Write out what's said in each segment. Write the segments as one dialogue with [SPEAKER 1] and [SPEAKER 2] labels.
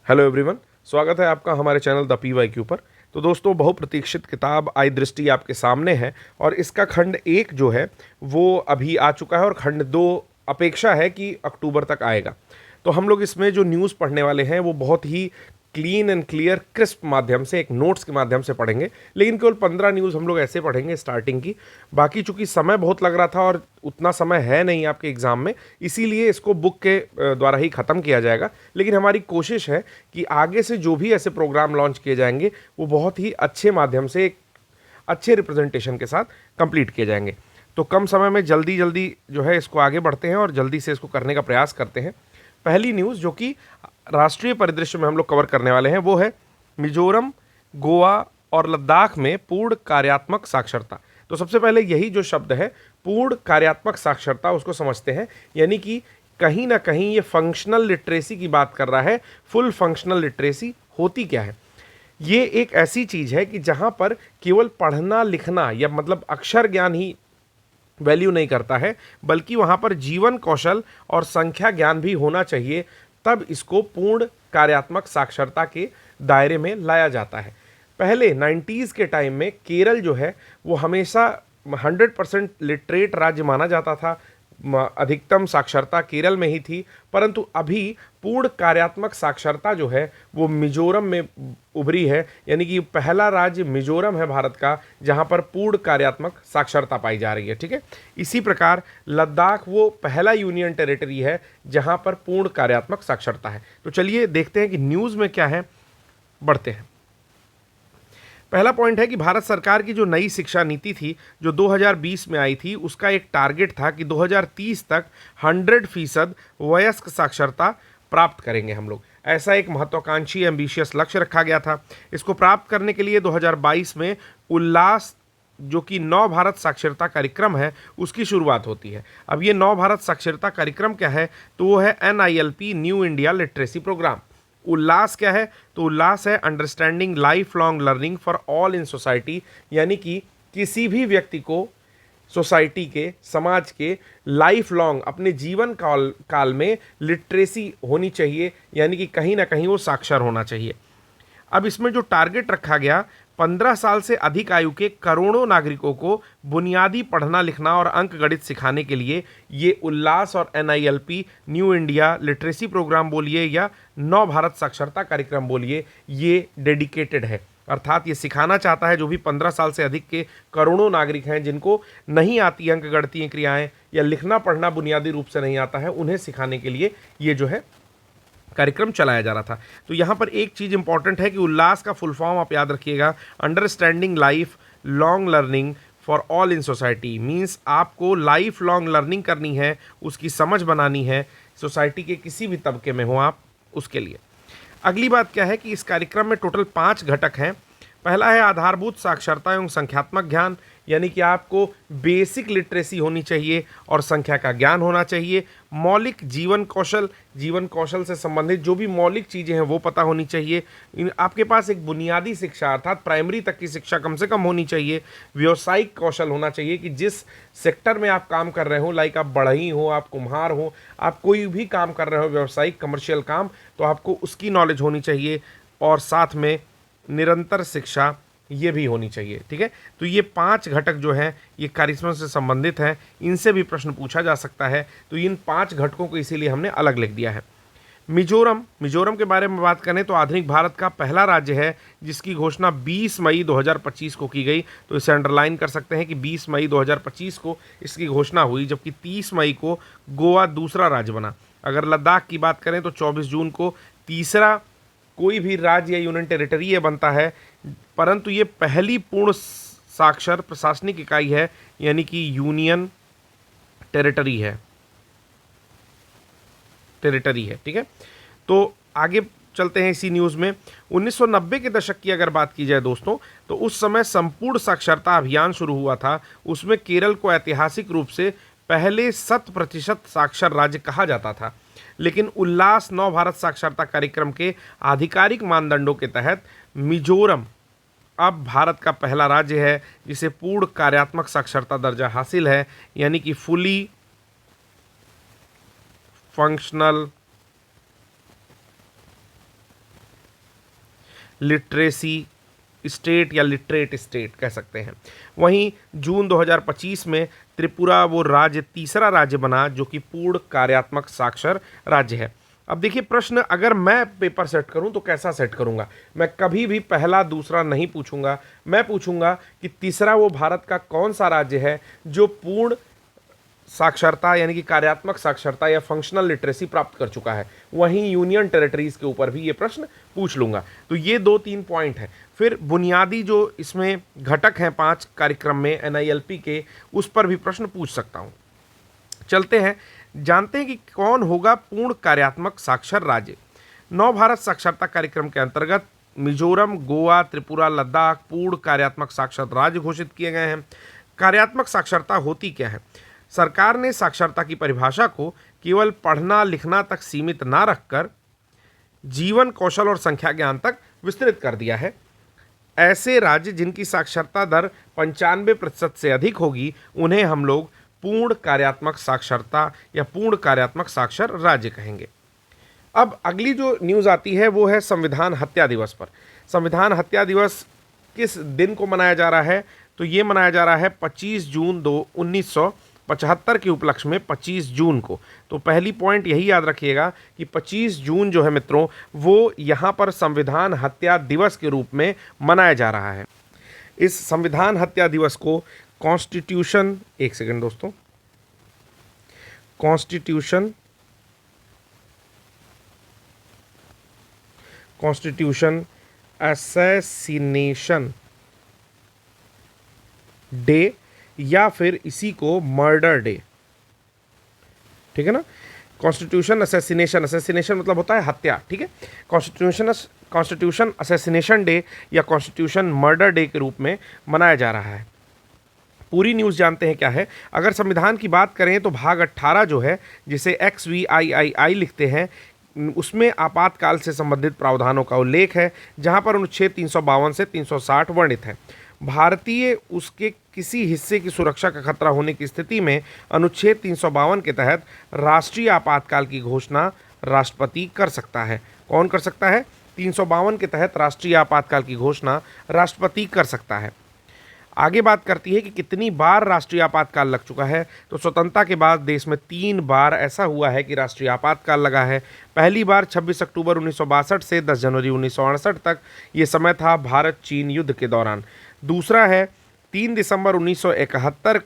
[SPEAKER 1] Hello everyone, स्वागत है आपका हमारे चैनल द PYQ पर। तो दोस्तों, बहुप्रतीक्षित किताब आई दृष्टि आपके सामने है और इसका खंड 1 जो है वो अभी आ चुका है और खंड 2 अपेक्षा है कि अक्टूबर तक आएगा। तो हम लोग इसमें जो न्यूज़ पढ़ने वाले हैं वो बहुत ही क्लीन एंड क्लियर क्रिस्प माध्यम से, एक नोट्स के माध्यम से पढ़ेंगे। लेकिन केवल 15 न्यूज़ हम लोग ऐसे पढ़ेंगे स्टार्टिंग की। बाकी चूंकि समय बहुत लग रहा था और उतना समय है नहीं आपके एग्ज़ाम में, इसीलिए इसको बुक के द्वारा ही ख़त्म किया जाएगा। लेकिन हमारी कोशिश है कि आगे से जो भी ऐसे प्रोग्राम लॉन्च किए जाएंगे वो बहुत ही अच्छे माध्यम से, एक अच्छे रिप्रेजेंटेशन के साथ कंप्लीट किए जाएंगे। तो कम समय में जल्दी जल्दी जो है इसको आगे बढ़ते हैं और जल्दी से इसको करने का प्रयास करते हैं। पहली न्यूज़ जो कि राष्ट्रीय परिदृश्य में हम लोग कवर करने वाले हैं वो है मिजोरम, गोवा और लद्दाख में पूर्ण कार्यात्मक साक्षरता। तो सबसे पहले यही जो शब्द है पूर्ण कार्यात्मक साक्षरता, उसको समझते हैं। यानी कि कहीं ना कहीं ये फंक्शनल लिटरेसी की बात कर रहा है। फुल फंक्शनल लिटरेसी होती क्या है? ये एक ऐसी चीज़ है कि जहाँ पर केवल पढ़ना लिखना या मतलब अक्षर ज्ञान ही वैल्यू नहीं करता है, बल्कि वहाँ पर जीवन कौशल और संख्या ज्ञान भी होना चाहिए। तब इसको पूर्ण कार्यात्मक साक्षरता के दायरे में लाया जाता है। पहले 90s के टाइम में केरल जो है वो हमेशा 100% लिटरेट राज्य माना जाता था। अधिकतम साक्षरता केरल में ही थी, परंतु अभी पूर्ण कार्यात्मक साक्षरता जो है वो मिजोरम में उभरी है। यानी कि पहला राज्य मिजोरम है भारत का जहां पर पूर्ण कार्यात्मक साक्षरता पाई जा रही है। ठीक है, इसी प्रकार लद्दाख वो पहला यूनियन टेरिटरी है जहां पर पूर्ण कार्यात्मक साक्षरता है। तो चलिए देखते हैं कि न्यूज़ में क्या है, बढ़ते हैं। पहला पॉइंट है कि भारत सरकार की जो नई शिक्षा नीति थी जो 2020 में आई थी, उसका एक टारगेट था कि 2030 तक 100% वयस्क साक्षरता प्राप्त करेंगे हम लोग। ऐसा एक महत्वाकांक्षी एम्बिशियस लक्ष्य रखा गया था। इसको प्राप्त करने के लिए 2022 में उल्लास जो कि नव भारत साक्षरता कार्यक्रम है उसकी शुरुआत होती है। अब ये नव भारत साक्षरता कार्यक्रम क्या है? तो वो है NILP, new India literacy programme. Ullas क्या है? तो उल्लास है understanding lifelong learning for all in society. यानी कि किसी भी व्यक्ति को सोसाइटी के, समाज के लाइफ लॉन्ग, अपने जीवन काल में लिटरेसी होनी चाहिए। यानी कि कहीं ना कहीं वो साक्षर होना चाहिए। अब इसमें जो टारगेट रखा गया, 15 साल से अधिक आयु के करोड़ों नागरिकों को बुनियादी पढ़ना लिखना और अंक गणित सिखाने के लिए ये उल्लास और NILP, new India literacy programme बोलिए या नव भारत साक्षरता कार्यक्रम बोलिए, ये डेडिकेटेड है। अर्थात ये सिखाना चाहता है जो भी 15 साल से अधिक के करोड़ों नागरिक हैं जिनको नहीं आती अंक गणितीय क्रियाएं या लिखना पढ़ना बुनियादी रूप से नहीं आता है, उन्हें सिखाने के लिए ये जो है कार्यक्रम चलाया जा रहा था। तो यहाँ पर एक चीज़ इंपॉर्टेंट है कि उल्लास का फुल फॉर्म आप याद रखिएगा, understanding lifelong learning for all in society. Means आपको लाइफ लॉन्ग लर्निंग करनी है, उसकी समझ बनानी है, सोसाइटी के किसी भी तबके में हो आप, उसके लिए। अगली बात क्या है कि इस कार्यक्रम में टोटल 5 घटक हैं। पहला है आधारभूत साक्षरता एवं संख्यात्मक ज्ञान। यानी कि आपको बेसिक लिटरेसी होनी चाहिए और संख्या का ज्ञान होना चाहिए। मौलिक जीवन कौशल, जीवन कौशल से संबंधित जो भी मौलिक चीज़ें हैं वो पता होनी चाहिए। आपके पास एक बुनियादी शिक्षा अर्थात प्राइमरी तक की शिक्षा कम से कम होनी चाहिए। व्यावसायिक कौशल होना चाहिए कि जिस सेक्टर में आप काम कर रहे हो, लाइक आप बढ़ई हो, आप कुम्हार हो, आप कोई भी काम कर रहे हो व्यावसायिक कमर्शियल काम, तो आपको उसकी नॉलेज होनी चाहिए। और साथ में निरंतर शिक्षा ये भी होनी चाहिए। ठीक है, तो ये 5 घटक जो हैं ये कार्यक्रम से संबंधित हैं, इनसे भी प्रश्न पूछा जा सकता है। तो इन 5 घटकों को इसीलिए हमने अलग लिख दिया है। मिजोरम के बारे में बात करें तो आधुनिक भारत का पहला राज्य है जिसकी घोषणा 20 मई 2025 को की गई। तो इसे अंडरलाइन कर सकते हैं कि 20 मई 2025 को इसकी घोषणा हुई, जबकि 30 मई को गोवा दूसरा राज्य बना। अगर लद्दाख की बात करें तो 24 जून को तीसरा कोई भी राज्य या यूनियन टेरिटरी ये बनता है, परंतु ये पहली पूर्ण साक्षर प्रशासनिक इकाई है, यानी कि यूनियन टेरिटरी है। ठीक है, तो आगे चलते हैं इसी न्यूज़ में। 1990 के दशक की अगर बात की जाए दोस्तों, तो उस समय संपूर्ण साक्षरता अभियान शुरू हुआ था। उसमें केरल को ऐतिहासिक रूप से पहले 100% साक्षर राज्य कहा जाता था। लेकिन उल्लास नव भारत साक्षरता कार्यक्रम के आधिकारिक मानदंडों के तहत मिजोरम अब भारत का पहला राज्य है जिसे पूर्ण कार्यात्मक साक्षरता दर्जा हासिल है। यानी कि फुली फंक्शनल लिटरेसी स्टेट या लिटरेट स्टेट कह सकते हैं। वहीं जून 2025 में त्रिपुरा वो राज्य तीसरा राज्य बना जो कि पूर्ण कार्यात्मक साक्षर राज्य है। अब देखिए प्रश्न, अगर मैं पेपर सेट करूं तो कैसा सेट करूंगा? मैं कभी भी पहला दूसरा नहीं पूछूंगा, मैं पूछूंगा कि तीसरा वो भारत का कौन सा राज्य है जो पूर्ण साक्षरता यानी कि कार्यात्मक साक्षरता या फंक्शनल लिटरेसी प्राप्त कर चुका है। वहीं यूनियन टेरिटरीज के ऊपर भी ये प्रश्न पूछ लूंगा। तो ये 2-3 पॉइंट हैं। फिर बुनियादी जो इसमें घटक हैं 5 कार्यक्रम में एनआईएलपी के, उस पर भी प्रश्न पूछ सकता हूं। चलते हैं, जानते हैं कि कौन होगा पूर्ण कार्यात्मक साक्षर राज्य। नव भारत साक्षरता कार्यक्रम के अंतर्गत मिजोरम, गोवा, त्रिपुरा, लद्दाख पूर्ण कार्यात्मक साक्षर राज्य घोषित किए गए हैं। कार्यात्मक साक्षरता होती क्या है? सरकार ने साक्षरता की परिभाषा को केवल पढ़ना लिखना तक सीमित ना रखकर जीवन कौशल और संख्या ज्ञान तक विस्तृत कर दिया है। ऐसे राज्य जिनकी साक्षरता दर 95% से अधिक होगी उन्हें हम लोग पूर्ण कार्यात्मक साक्षरता या पूर्ण कार्यात्मक साक्षर राज्य कहेंगे। अब अगली जो न्यूज़ आती है वो है संविधान हत्या दिवस पर। संविधान हत्या दिवस किस दिन को मनाया जा रहा है? तो ये मनाया जा रहा है 25 जून 1975 के उपलक्ष्य में 25 जून को। तो पहली पॉइंट यही याद रखिएगा कि 25 जून जो है मित्रों वो यहाँ पर संविधान हत्या दिवस के रूप में मनाया जा रहा है। इस संविधान हत्या दिवस को कॉन्स्टिट्यूशन, एक सेकंड दोस्तों, कॉन्स्टिट्यूशन असैसिनेशन डे या फिर इसी को मर्डर डे, ठीक है ना। कॉन्स्टिट्यूशन असैसिनेशन, असैसिनेशन मतलब होता है हत्या, ठीक है। कॉन्स्टिट्यूशन असैसिनेशन डे या कॉन्स्टिट्यूशन मर्डर डे के रूप में मनाया जा रहा है। पूरी न्यूज़ जानते हैं क्या है। अगर संविधान की बात करें तो भाग 18 जो है, जिसे XVIII लिखते हैं, उसमें आपातकाल से संबंधित प्रावधानों का उल्लेख है, जहां पर अनुच्छेद 352 से 360 वर्णित है। भारतीय उसके किसी हिस्से की सुरक्षा का खतरा होने की स्थिति में अनुच्छेद 352 के तहत राष्ट्रीय आपातकाल की घोषणा राष्ट्रपति कर सकता है। कौन कर सकता है? 352 के तहत राष्ट्रीय आपातकाल की घोषणा राष्ट्रपति कर सकता है। आगे बात करती है कि कितनी बार राष्ट्रीय आपातकाल लग चुका है। तो स्वतंत्रता के बाद देश में 3 बार ऐसा हुआ है कि राष्ट्रीय आपातकाल लगा है। पहली बार 26 अक्टूबर 1962 से 10 जनवरी 1968 तक, ये समय था भारत चीन युद्ध के दौरान। दूसरा है 3 दिसंबर 1971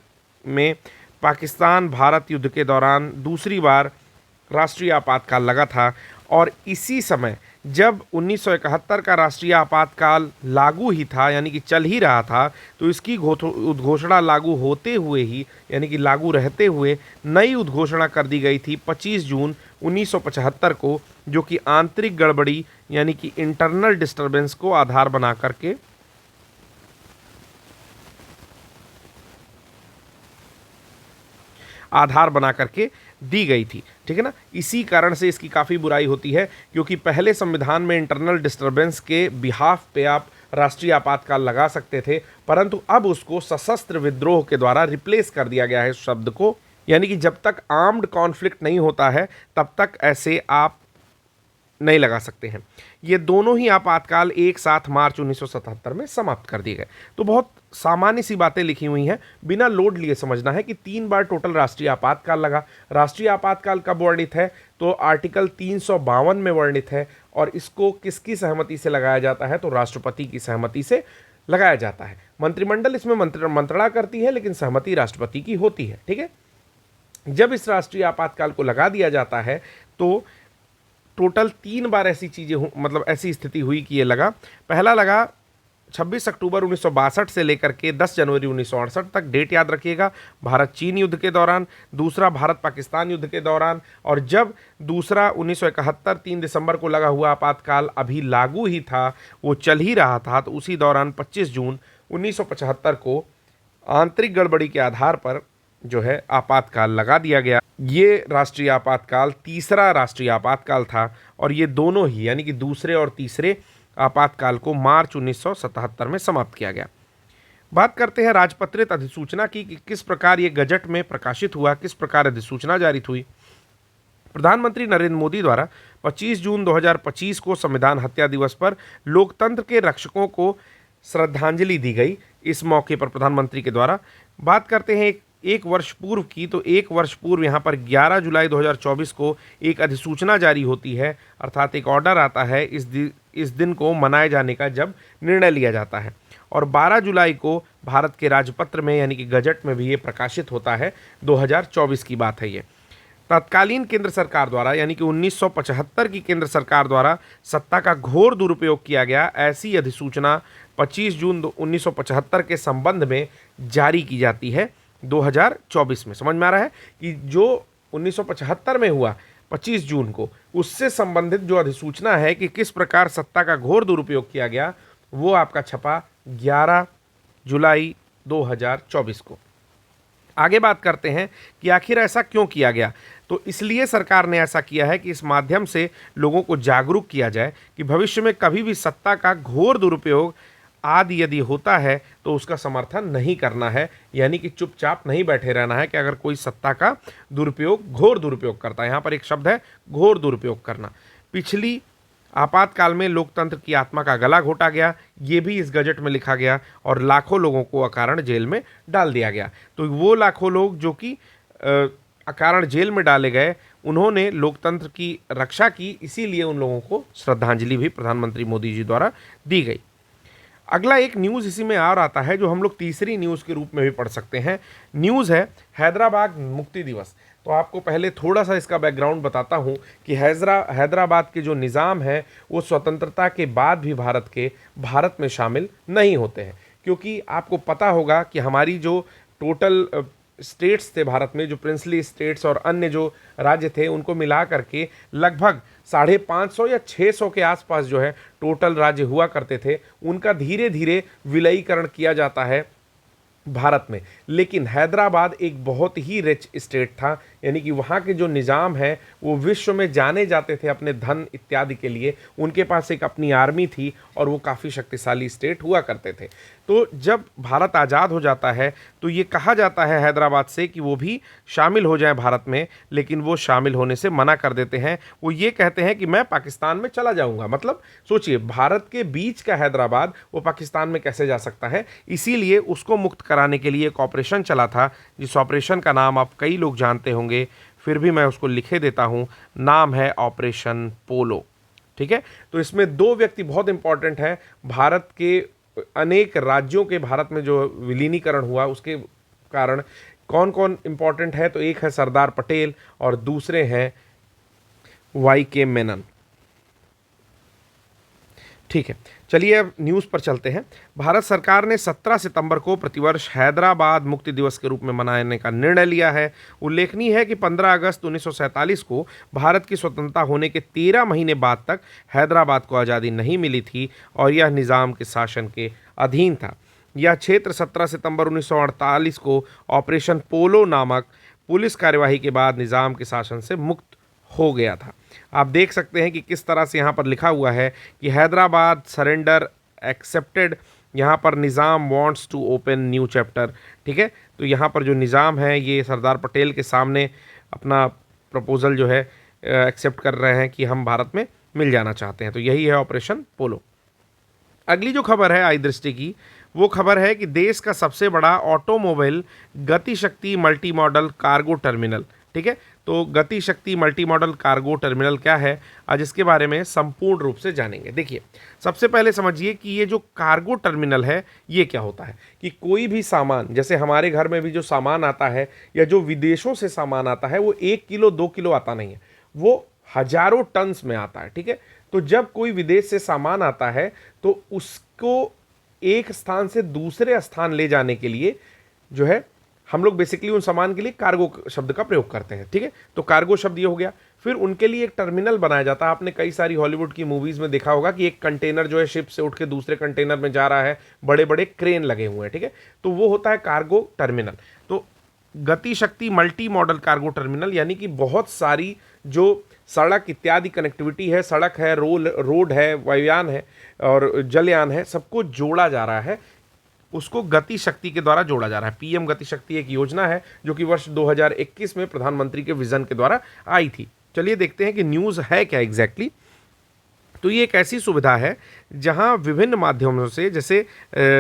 [SPEAKER 1] में पाकिस्तान भारत युद्ध के दौरान दूसरी बार राष्ट्रीय आपातकाल लगा था। और इसी समय जब 1971 का राष्ट्रीय आपातकाल लागू ही था, यानी कि चल ही रहा था, तो इसकी उद्घोषणा लागू होते हुए ही, यानी कि लागू रहते हुए नई उद्घोषणा कर दी गई थी 25 जून 1975 को, जो कि आंतरिक गड़बड़ी यानी कि इंटरनल डिस्टर्बेंस को आधार बना करके दी गई थी, ठीक है ना। इसी कारण से इसकी काफ़ी बुराई होती है, क्योंकि पहले संविधान में इंटरनल डिस्टर्बेंस के बिहाफ पे आप राष्ट्रीय आपातकाल लगा सकते थे, परंतु अब उसको सशस्त्र विद्रोह के द्वारा रिप्लेस कर दिया गया है इस शब्द को, यानी कि जब तक आर्म्ड कॉन्फ्लिक्ट नहीं होता है तब तक ऐसे आप नहीं लगा सकते हैं। ये दोनों ही आपातकाल एक साथ मार्च 1977 में समाप्त कर दिए गए। तो बहुत सामान्य सी बातें लिखी हुई हैं, बिना लोड लिए समझना है कि 3 बार टोटल राष्ट्रीय आपातकाल लगा। राष्ट्रीय आपातकाल कब वर्णित है? तो आर्टिकल 352 में वर्णित है। और इसको किसकी सहमति से लगाया जाता है? तो राष्ट्रपति की सहमति से लगाया जाता है। मंत्रिमंडल इसमें मंत्रणा करती है, लेकिन सहमति राष्ट्रपति की होती है, ठीक है। जब इस राष्ट्रीय आपातकाल को लगा दिया जाता है तो टोटल 3 बार ऐसी चीज़ें मतलब ऐसी स्थिति हुई कि ये लगा। पहला लगा 26 अक्टूबर 1962 से लेकर के 10 जनवरी 1968 तक, डेट याद रखिएगा, भारत चीन युद्ध के दौरान। दूसरा भारत पाकिस्तान युद्ध के दौरान। और जब दूसरा 1971 3 दिसंबर को लगा हुआ आपातकाल अभी लागू ही था, वो चल ही रहा था, तो उसी दौरान 25 जून 1975 को आंतरिक गड़बड़ी के आधार पर जो है आपातकाल लगा दिया गया। ये राष्ट्रीय आपातकाल तीसरा राष्ट्रीय आपातकाल था, और ये दोनों ही यानी कि दूसरे और तीसरे आपातकाल को मार्च 1977 में समाप्त किया गया। बात करते हैं राजपत्रित अधिसूचना की कि किस प्रकार ये गजट में प्रकाशित हुआ, किस प्रकार अधिसूचना जारी हुई। प्रधानमंत्री नरेंद्र मोदी द्वारा 25 जून 2025 को संविधान हत्या दिवस पर लोकतंत्र के रक्षकों को श्रद्धांजलि दी गई। इस मौके पर प्रधानमंत्री के द्वारा बात करते हैं एक वर्ष पूर्व की, तो एक वर्ष पूर्व यहाँ पर 11 जुलाई 2024 को एक अधिसूचना जारी होती है, अर्थात एक ऑर्डर आता है इस दिन को मनाए जाने का, जब निर्णय लिया जाता है। और 12 जुलाई को भारत के राजपत्र में यानी कि गजट में भी ये प्रकाशित होता है। 2024 की बात है ये। तत्कालीन केंद्र सरकार द्वारा यानी कि 1975 की केंद्र सरकार द्वारा सत्ता का घोर दुरुपयोग किया गया, ऐसी अधिसूचना 25 जून 1975 के संबंध में जारी की जाती है 2024 में। समझ में आ रहा है कि जो 1975 में हुआ 25 जून को, उससे संबंधित जो अधिसूचना है कि किस प्रकार सत्ता का घोर दुरुपयोग किया गया, वो आपका छपा 11 जुलाई 2024 को। आगे बात करते हैं कि आखिर ऐसा क्यों किया गया। तो इसलिए सरकार ने ऐसा किया है कि इस माध्यम से लोगों को जागरूक किया जाए कि भविष्य में कभी भी सत्ता का घोर दुरुपयोग आदि यदि होता है तो उसका समर्थन नहीं करना है, यानी कि चुपचाप नहीं बैठे रहना है कि अगर कोई सत्ता का दुरुपयोग, घोर दुरुपयोग करता है, यहाँ पर एक शब्द है घोर दुरुपयोग करना। पिछली आपातकाल में लोकतंत्र की आत्मा का गला घोटा गया, ये भी इस गजट में लिखा गया, और लाखों लोगों को अकारण जेल में डाल दिया गया। तो वो लाखों लोग जो कि अकारण जेल में डाले गए, उन्होंने लोकतंत्र की रक्षा की, इसीलिए उन लोगों को श्रद्धांजलि भी प्रधानमंत्री मोदी जी द्वारा दी गई। अगला एक न्यूज़ इसी में और आता है जो हम लोग तीसरी न्यूज़ के रूप में भी पढ़ सकते हैं। न्यूज़ है हैदराबाद मुक्ति दिवस। तो आपको पहले थोड़ा सा इसका बैकग्राउंड बताता हूँ कि हैदराबाद के जो निज़ाम है वो स्वतंत्रता के बाद भी भारत में शामिल नहीं होते हैं, क्योंकि आपको पता होगा कि हमारी जो टोटल स्टेट्स थे भारत में, जो प्रिंसली स्टेट्स और अन्य जो राज्य थे, उनको मिला करके लगभग 550 या 600 के आसपास जो है टोटल राज्य हुआ करते थे। उनका धीरे धीरे विलयीकरण किया जाता है भारत में। लेकिन हैदराबाद एक बहुत ही रिच स्टेट था, यानी कि वहाँ के जो निज़ाम है वो विश्व में जाने जाते थे अपने धन इत्यादि के लिए। उनके पास एक अपनी आर्मी थी और वो काफ़ी शक्तिशाली स्टेट हुआ करते थे। तो जब भारत आज़ाद हो जाता है तो ये कहा जाता है हैदराबाद से कि वो भी शामिल हो जाए भारत में, लेकिन वो शामिल होने से मना कर देते हैं। वो ये कहते हैं कि मैं पाकिस्तान में चला जाऊंगा। मतलब सोचिए, भारत के बीच का हैदराबाद वो पाकिस्तान में कैसे जा सकता है। इसीलिए उसको मुक्त कराने के लिए एक ऑपरेशन चला था, जिस ऑपरेशन का नाम आप कई लोग जानते होंगे, फिर भी मैं उसको लिखे देता हूँ। नाम है ऑपरेशन पोलो। ठीक है, तो इसमें 2 व्यक्ति बहुत इंपॉर्टेंट हैं। भारत के अनेक राज्यों के भारत में जो विलीनीकरण हुआ उसके कारण कौन कौन इंपॉर्टेंट है, तो एक है सरदार पटेल और दूसरे हैं वाई.के. मेनन। ठीक है, चलिए अब न्यूज़ पर चलते हैं। भारत सरकार ने 17 सितंबर को प्रतिवर्ष हैदराबाद मुक्ति दिवस के रूप में मनाने का निर्णय लिया है। उल्लेखनीय है कि 15 अगस्त 1947 को भारत की स्वतंत्रता होने के 13 महीने बाद तक हैदराबाद को आज़ादी नहीं मिली थी और यह निज़ाम के शासन के अधीन था। यह क्षेत्र 17 सितंबर 1948 को ऑपरेशन पोलो नामक पुलिस कार्यवाही के बाद निज़ाम के शासन से मुक्त हो गया था। आप देख सकते हैं कि किस तरह से यहाँ पर लिखा हुआ है कि हैदराबाद सरेंडर एक्सेप्टेड, यहाँ पर Nizam wants to open new chapter. ठीक है, तो यहाँ पर जो निज़ाम है ये सरदार पटेल के सामने अपना प्रपोज़ल जो है एक्सेप्ट कर रहे हैं कि हम भारत में मिल जाना चाहते हैं। तो यही है ऑपरेशन पोलो। अगली जो खबर है आई दृष्टि की, वो खबर है कि देश का सबसे बड़ा ऑटोमोबाइल गति शक्ति मल्टी मॉडल कार्गो टर्मिनल। ठीक है, तो गति शक्ति मल्टी मॉडल कार्गो टर्मिनल क्या है, आज इसके बारे में संपूर्ण रूप से जानेंगे। देखिए, सबसे पहले समझिए कि ये जो कार्गो टर्मिनल है ये क्या होता है। कि कोई भी सामान, जैसे हमारे घर में भी जो सामान आता है या जो विदेशों से सामान आता है, वो 1 किलो 2 किलो आता नहीं है, वो हजारों टन्स में आता है। ठीक है, तो जब कोई विदेश से सामान आता है तो उसको एक स्थान से दूसरे स्थान ले जाने के लिए जो है हम लोग बेसिकली उन सामान के लिए कार्गो शब्द का प्रयोग करते हैं। ठीक है, तो कार्गो शब्द ये हो गया। फिर उनके लिए एक टर्मिनल बनाया जाता है। आपने कई सारी हॉलीवुड की मूवीज़ में देखा होगा कि एक कंटेनर जो है शिप से उठ के दूसरे कंटेनर में जा रहा है, बड़े बड़े क्रेन लगे हुए हैं। ठीक है, तो वो होता है कार्गो टर्मिनल। तो गति शक्ति मल्टी मॉडल कार्गो टर्मिनल यानी कि बहुत सारी जो सड़क इत्यादि कनेक्टिविटी है, सड़क है, रोड है, वायुयान है और जलयान है, सबको जोड़ा जा रहा है, उसको गति शक्ति के द्वारा जोड़ा जा रहा है। पीएम गति शक्ति एक योजना है जो कि वर्ष 2021 में प्रधानमंत्री के विजन के द्वारा आई थी। चलिए देखते हैं कि न्यूज़ है क्या एग्जैक्टली। तो ये एक ऐसी सुविधा है जहां विभिन्न माध्यमों से, जैसे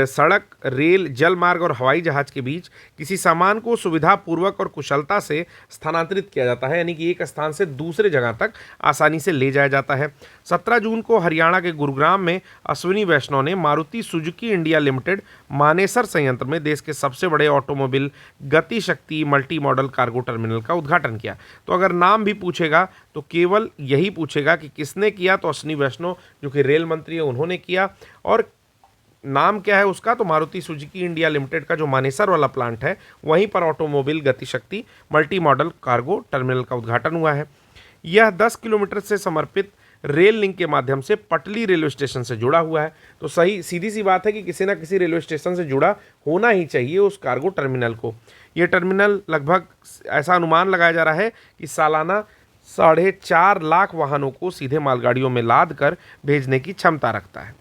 [SPEAKER 1] सड़क, रेल, जल मार्ग और हवाई जहाज के बीच किसी सामान को सुविधापूर्वक और कुशलता से स्थानांतरित किया जाता है, यानी कि एक स्थान से दूसरे जगह तक आसानी से ले जाया जाता है। 17 जून को हरियाणा के गुरुग्राम में अश्विनी वैष्णव ने Maruti Suzuki India limited Manesar संयंत्र में देश के सबसे बड़े ऑटोमोबाइल गति शक्ति मल्टी मॉडल कार्गो टर्मिनल का उद्घाटन किया। तो अगर नाम भी पूछेगा तो केवल यही पूछेगा कि किसने किया, तो अश्विनी वैष्णव जो कि रेल मंत्री है उन्होंने किया। और नाम क्या है उसका, तो मारुति सुजुकी इंडिया लिमिटेड का जो मानेसर वाला प्लांट है वहीं पर ऑटोमोबाइल गति शक्ति मल्टी मॉडल कार्गो टर्मिनल का उद्घाटन हुआ है। यह 10 किलोमीटर से समर्पित रेल लिंक के माध्यम से पटली रेलवे स्टेशन से जुड़ा हुआ है। तो सही सीधी सी बात है कि किसी ना किसी रेलवे स्टेशन से जुड़ा होना ही चाहिए उस कार्गो टर्मिनल को। ये टर्मिनल लगभग, ऐसा अनुमान लगाया जा रहा है कि सालाना 4.5 लाख वाहनों को सीधे मालगाड़ियों में लाद कर भेजने की क्षमता रखता है।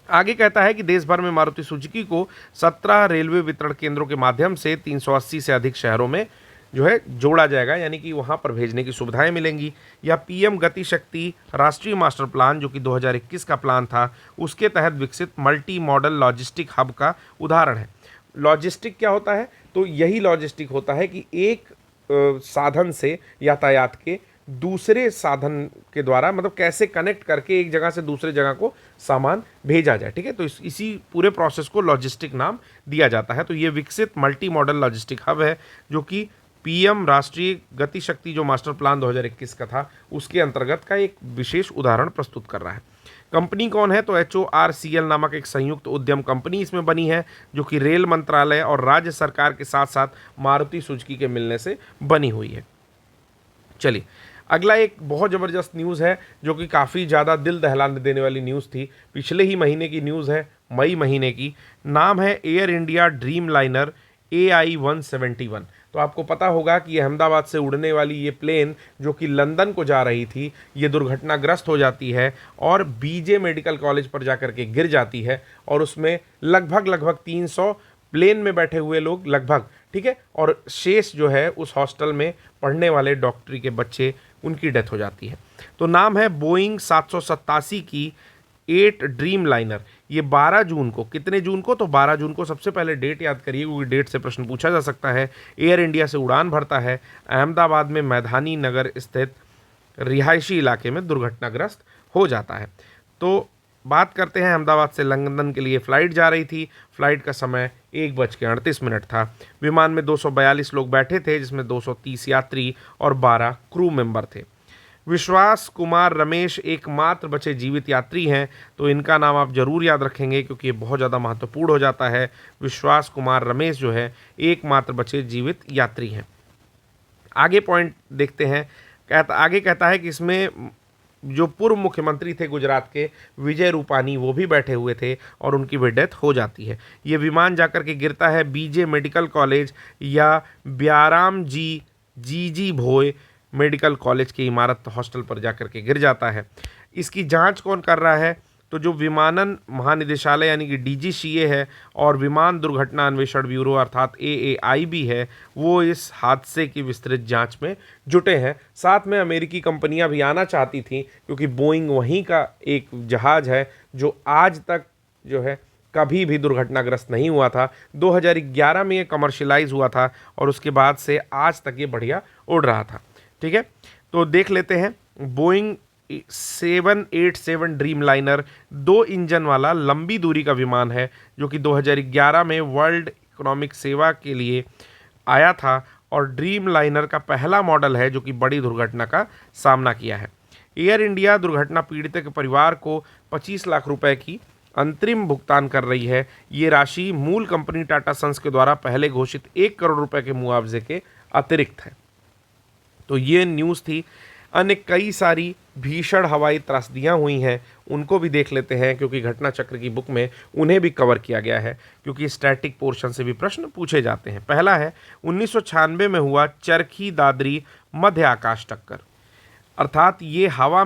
[SPEAKER 1] आगे कहता है कि देश भर में मारुति सुजुकी को 17 रेलवे वितरण केंद्रों के माध्यम से 380 से अधिक शहरों में जो है जोड़ा जाएगा, यानी कि वहाँ पर भेजने की सुविधाएं मिलेंगी। या पीएम गति शक्ति राष्ट्रीय मास्टर प्लान जो कि 2021 का प्लान था, उसके तहत विकसित मल्टी मॉडल लॉजिस्टिक हब का उदाहरण है। लॉजिस्टिक क्या होता है, तो यही लॉजिस्टिक होता है कि एक साधन से यातायात के दूसरे साधन के द्वारा, मतलब कैसे कनेक्ट करके एक जगह से दूसरे जगह को सामान भेजा जाए। ठीक है, तो इसी पूरे प्रोसेस को लॉजिस्टिक नाम दिया जाता है। तो ये विकसित मल्टी मॉडल लॉजिस्टिक हब है जो कि पीएम राष्ट्रीय गति शक्ति जो मास्टर प्लान 2021 का था उसके अंतर्गत का एक विशेष उदाहरण प्रस्तुत कर रहा है। कंपनी कौन है, तो HORCL नामक एक संयुक्त उद्यम कंपनी इसमें बनी है जो कि रेल मंत्रालय और राज्य सरकार के साथ साथ मारुति सुजुकी के मिलने से बनी हुई है। चलिए अगला एक बहुत ज़बरदस्त न्यूज़ है जो कि काफ़ी ज़्यादा दिल दहलाने देने वाली न्यूज़ थी। पिछले ही महीने की न्यूज़ है, मई महीने की। नाम है air India dream liner AI-171। तो आपको पता होगा कि अहमदाबाद से उड़ने वाली ये प्लेन जो कि लंदन को जा रही थी, ये दुर्घटनाग्रस्त हो जाती है और बीजे मेडिकल कॉलेज पर जाकर के गिर जाती है और उसमें लगभग 300 प्लेन में बैठे हुए लोग लगभग, ठीक है, और शेष जो है उस हॉस्टल में पढ़ने वाले डॉक्टरी के बच्चे, उनकी डेथ हो जाती है। तो नाम है बोइंग 787 की 8 ड्रीम लाइनर। ये 12 जून को, कितने जून को, तो 12 जून को, सबसे पहले डेट याद करिए क्योंकि डेट से प्रश्न पूछा जा सकता है। एयर इंडिया से उड़ान भरता है, अहमदाबाद में मैदानी नगर स्थित रिहायशी इलाके में दुर्घटनाग्रस्त हो जाता है। तो बात करते हैं, अहमदाबाद से लंदन के लिए फ़्लाइट जा रही थी। फ़्लाइट का समय 1:38 था। विमान में 242 लोग बैठे थे जिसमें 230 यात्री और 12 क्रू मेंबर थे। विश्वास कुमार रमेश एकमात्र बचे जीवित यात्री हैं, तो इनका नाम आप जरूर याद रखेंगे क्योंकि ये बहुत ज़्यादा महत्वपूर्ण हो जाता है। विश्वास कुमार रमेश जो है एकमात्र बचे जीवित यात्री हैं। आगे पॉइंट देखते हैं, आगे कहता है कि इसमें जो पूर्व मुख्यमंत्री थे गुजरात के, विजय रूपानी, वो भी बैठे हुए थे और उनकी भी डेथ हो जाती है। ये विमान जाकर के गिरता है बीजे मेडिकल कॉलेज या ब्याराम जी भोय मेडिकल कॉलेज की इमारत हॉस्टल पर जाकर के गिर जाता है। इसकी जांच कौन कर रहा है, तो जो विमानन महानिदेशालय यानी कि DGCA है और विमान दुर्घटना अन्वेषण ब्यूरो अर्थात AAIB है, वो इस हादसे की विस्तृत जांच में जुटे हैं। साथ में अमेरिकी कंपनियां भी आना चाहती थीं क्योंकि बोइंग वहीं का एक जहाज़ है जो आज तक जो है कभी भी दुर्घटनाग्रस्त नहीं हुआ था। 2011 में ये कमर्शियलाइज हुआ था और उसके बाद से आज तक ये बढ़िया उड़ रहा था। ठीक है, तो देख लेते हैं। बोइंग 787 ड्रीम लाइनर 2 इंजन वाला लंबी दूरी का विमान है जो कि 2011 में वर्ल्ड इकोनॉमिक सेवा के लिए आया था और ड्रीम लाइनर का पहला मॉडल है जो कि बड़ी दुर्घटना का सामना किया है। एयर इंडिया दुर्घटना पीड़ित के परिवार को 25 लाख रुपए की अंतरिम भुगतान कर रही है। ये राशि मूल कंपनी टाटा सन्स के द्वारा पहले घोषित 1 करोड़ रुपए के मुआवजे के अतिरिक्त है। तो ये न्यूज़ थी। अन्य कई सारी भीषण हवाई त्रासदियाँ हुई हैं, उनको भी देख लेते हैं क्योंकि घटना चक्र की बुक में उन्हें भी कवर किया गया है क्योंकि स्टैटिक पोर्शन से भी प्रश्न पूछे जाते हैं। पहला है 1996 में हुआ चरखी दादरी मध्य आकाश टक्कर, अर्थात ये हवा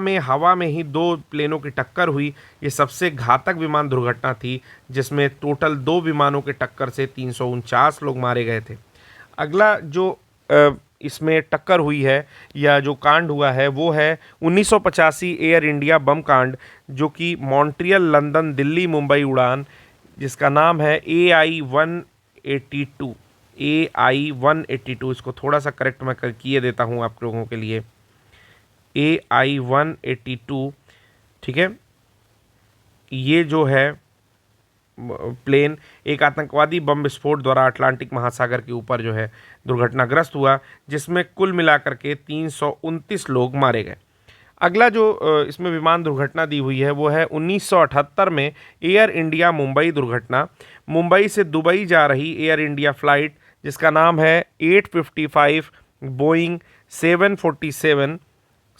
[SPEAKER 1] में ही 2 प्लेनों की टक्कर हुई। ये सबसे घातक विमान दुर्घटना थी जिसमें टोटल 2 विमानों के टक्कर से 349 लोग मारे गए थे। अगला जो इसमें टक्कर हुई है या जो कांड हुआ है वो है 1985 एयर इंडिया बम कांड, जो कि मॉन्ट्रियल, लंदन, दिल्ली, मुंबई उड़ान, जिसका नाम है AI-182। AI-182, इसको थोड़ा सा करेक्ट मैं कर किए देता हूँ आप लोगों के लिए। AI-182, ठीक है। ये जो है प्लेन एक आतंकवादी बम विस्फोट द्वारा अटलांटिक महासागर के ऊपर जो है दुर्घटनाग्रस्त हुआ, जिसमें कुल मिलाकर के 329 लोग मारे गए। अगला जो इसमें विमान दुर्घटना दी हुई है वो है 1978 में एयर इंडिया मुंबई दुर्घटना। मुंबई से दुबई जा रही एयर इंडिया फ्लाइट, जिसका नाम है 855 बोइंग 747,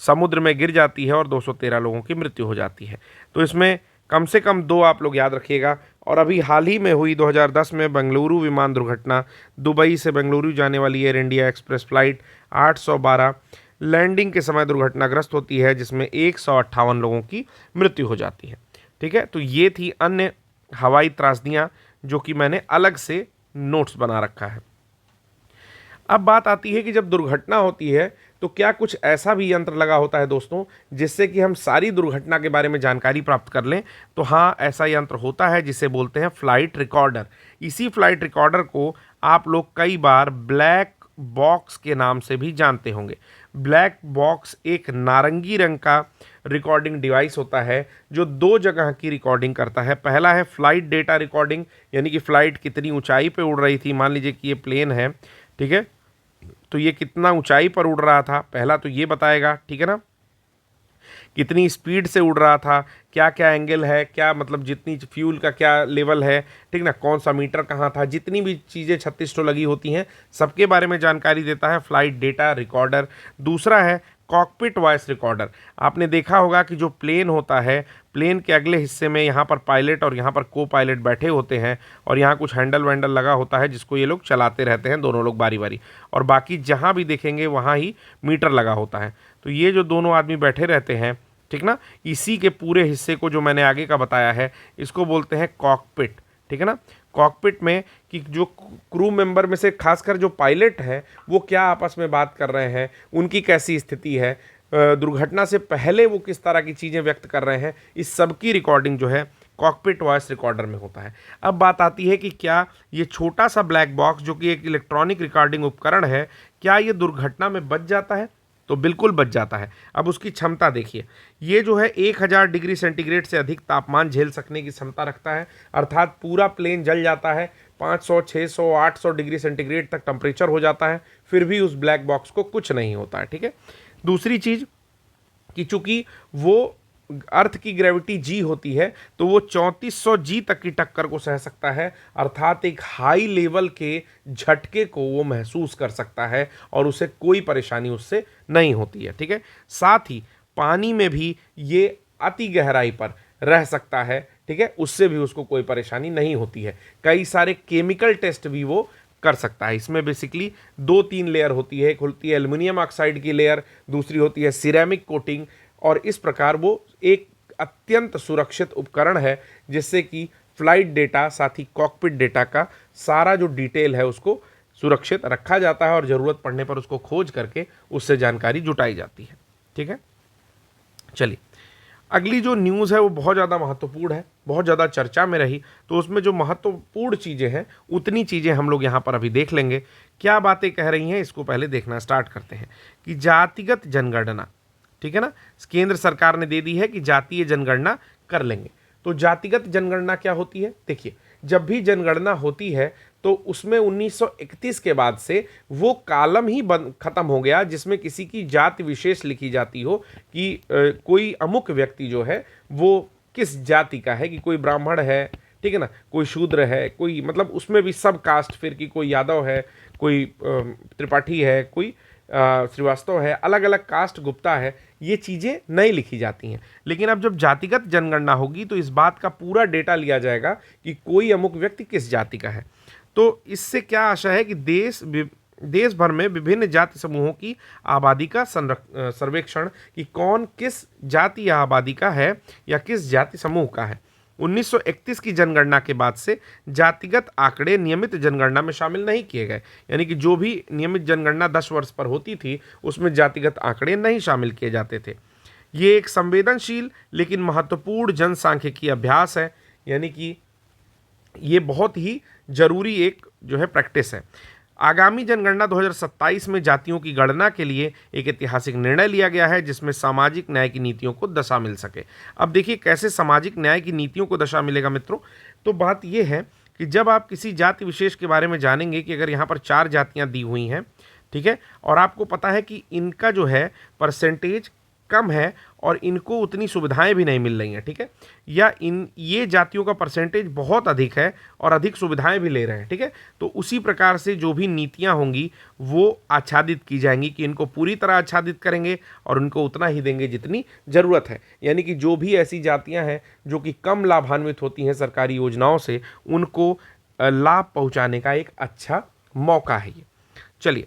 [SPEAKER 1] समुद्र में गिर जाती है और 213 लोगों की मृत्यु हो जाती है। तो इसमें कम से कम 2 आप लोग याद रखिएगा। और अभी हाल ही में हुई 2010 में बेंगलुरु विमान दुर्घटना, दुबई से बेंगलुरु जाने वाली air India express flight 812 landing के समय दुर्घटनाग्रस्त होती है, जिसमें 158 लोगों की मृत्यु हो जाती है। ठीक है, तो ये थी अन्य हवाई त्रासदियाँ जो कि मैंने अलग से नोट्स बना रखा है। अब बात आती है कि जब दुर्घटना होती है तो क्या कुछ ऐसा भी यंत्र लगा होता है दोस्तों जिससे कि हम सारी दुर्घटना के बारे में जानकारी प्राप्त कर लें? तो हाँ, ऐसा यंत्र होता है जिसे बोलते हैं फ्लाइट रिकॉर्डर। इसी फ्लाइट रिकॉर्डर को आप लोग कई बार ब्लैक बॉक्स के नाम से भी जानते होंगे। ब्लैक बॉक्स एक नारंगी रंग का रिकॉर्डिंग डिवाइस होता है जो 2 जगह की रिकॉर्डिंग करता है। पहला है फ्लाइट डेटा रिकॉर्डिंग, यानी कि फ़्लाइट कितनी ऊंचाई पे उड़ रही थी। मान लीजिए कि ये प्लेन है, ठीक है, तो ये कितना ऊंचाई पर उड़ रहा था, पहला तो ये बताएगा, ठीक है ना। कितनी स्पीड से उड़ रहा था, क्या क्या एंगल है, क्या मतलब जितनी फ्यूल का क्या लेवल है, ठीक ना, कौन सा मीटर कहाँ था, जितनी भी चीज़ें 36 तो लगी होती हैं, सबके बारे में जानकारी देता है फ्लाइट डेटा रिकॉर्डर। दूसरा है कॉकपिट वॉइस रिकॉर्डर। आपने देखा होगा कि जो प्लेन होता है, प्लेन के अगले हिस्से में यहाँ पर पायलट और यहाँ पर को पायलट बैठे होते हैं और यहाँ कुछ हैंडल वैंडल लगा होता है जिसको ये लोग चलाते रहते हैं, दोनों लोग बारी बारी, और बाकी जहाँ भी देखेंगे वहाँ ही मीटर लगा होता है। तो ये जो दोनों आदमी बैठे रहते हैं, ठीक ना, इसी के पूरे हिस्से को जो मैंने आगे का बताया है इसको बोलते हैं कॉकपिट, ठीक है ना। कॉकपिट में कि जो क्रू मेंबर में से खासकर जो पायलट है वो क्या आपस में बात कर रहे हैं, उनकी कैसी स्थिति है, दुर्घटना से पहले वो किस तरह की चीज़ें व्यक्त कर रहे हैं, इस सब की रिकॉर्डिंग जो है कॉकपिट वॉइस रिकॉर्डर में होता है। अब बात आती है कि क्या ये छोटा सा ब्लैक बॉक्स जो कि एक इलेक्ट्रॉनिक रिकॉर्डिंग उपकरण है, क्या ये दुर्घटना में बच जाता है? तो बिल्कुल बच जाता है। अब उसकी क्षमता देखिए, ये जो है 1000 डिग्री सेंटीग्रेड से अधिक तापमान झेल सकने की क्षमता रखता है, अर्थात पूरा प्लेन जल जाता है, 500, 600, 800 डिग्री सेंटीग्रेड तक टेम्परेचर हो जाता है, फिर भी उस ब्लैक बॉक्स को कुछ नहीं होता है, ठीक है। दूसरी चीज़ कि चूंकि वो अर्थ की ग्रेविटी जी होती है तो वो 3400 जी तक की टक्कर को सह सकता है, अर्थात एक हाई लेवल के झटके को वो महसूस कर सकता है और उसे कोई परेशानी उससे नहीं होती है, ठीक है। साथ ही पानी में भी ये अति गहराई पर रह सकता है, ठीक है, उससे भी उसको कोई परेशानी नहीं होती है। कई सारे केमिकल टेस्ट भी वो कर सकता है। इसमें बेसिकली 2-3 लेयर होती है, एक होती है एल्युमिनियम ऑक्साइड की लेयर, दूसरी होती है सिरेमिक कोटिंग, और इस प्रकार वो एक अत्यंत सुरक्षित उपकरण है जिससे कि फ्लाइट डेटा साथ ही कॉकपिट डेटा का सारा जो डिटेल है उसको सुरक्षित रखा जाता है और ज़रूरत पड़ने पर उसको खोज करके उससे जानकारी जुटाई जाती है, ठीक है। चलिए, अगली जो न्यूज़ है वो बहुत ज़्यादा महत्वपूर्ण है, बहुत ज़्यादा चर्चा में रही, तो उसमें जो महत्वपूर्ण चीज़ें हैं उतनी चीज़ें हम लोग यहाँ पर अभी देख लेंगे। क्या बातें कह रही हैं इसको पहले देखना स्टार्ट करते हैं कि जातिगत जनगणना, ठीक है ना, केंद्र सरकार ने दे दी है कि जातीय जनगणना कर लेंगे। तो जातिगत जनगणना क्या होती है? देखिए, जब भी जनगणना होती है तो उसमें 1931 के बाद से वो कालम ही खत्म हो गया जिसमें किसी की जाति विशेष लिखी जाती हो कि कोई अमुक व्यक्ति जो है वो किस जाति का है, कि कोई ब्राह्मण है, ठीक है ना, कोई शूद्र है, कोई मतलब उसमें भी सब कास्ट, फिर कि कोई यादव है, कोई त्रिपाठी है, कोई श्रीवास्तव है, अलग अलग कास्ट, गुप्ता है, ये चीज़ें नहीं लिखी जाती हैं। लेकिन अब जब जातिगत जनगणना होगी तो इस बात का पूरा डेटा लिया जाएगा कि कोई अमुक व्यक्ति किस जाति का है। तो इससे क्या आशा है कि देश भर में विभिन्न जाति समूहों की आबादी का सर्वेक्षण, कि कौन किस जाति या आबादी का है या किस जाति समूह का है, 1931 की जनगणना के बाद से जातिगत आंकड़े नियमित जनगणना में शामिल नहीं किए गए, यानी कि जो भी नियमित जनगणना 10 वर्ष पर होती थी उसमें जातिगत आंकड़े नहीं शामिल किए जाते थे। ये एक संवेदनशील लेकिन महत्वपूर्ण जनसांख्यिकी अभ्यास है, यानी कि ये बहुत ही जरूरी एक जो है प्रैक्टिस है। आगामी जनगणना 2027 में जातियों की गणना के लिए एक ऐतिहासिक निर्णय लिया गया है जिसमें सामाजिक न्याय की नीतियों को दशा मिल सके। अब देखिए कैसे सामाजिक न्याय की नीतियों को दशा मिलेगा मित्रों। तो बात यह है कि जब आप किसी जाति विशेष के बारे में जानेंगे कि अगर यहाँ पर 4 जातियाँ दी हुई हैं, ठीक है, और आपको पता है कि इनका जो है परसेंटेज कम है और इनको उतनी सुविधाएं भी नहीं मिल रही हैं, ठीक है, या ये जातियों का परसेंटेज बहुत अधिक है और अधिक सुविधाएं भी ले रहे हैं, ठीक है, तो उसी प्रकार से जो भी नीतियां होंगी वो आच्छादित की जाएंगी कि इनको पूरी तरह आच्छादित करेंगे और उनको उतना ही देंगे जितनी ज़रूरत है। यानी कि जो भी ऐसी जातियाँ हैं जो कि कम लाभान्वित होती हैं सरकारी योजनाओं से, उनको लाभ पहुँचाने का एक अच्छा मौका है ये। चलिए,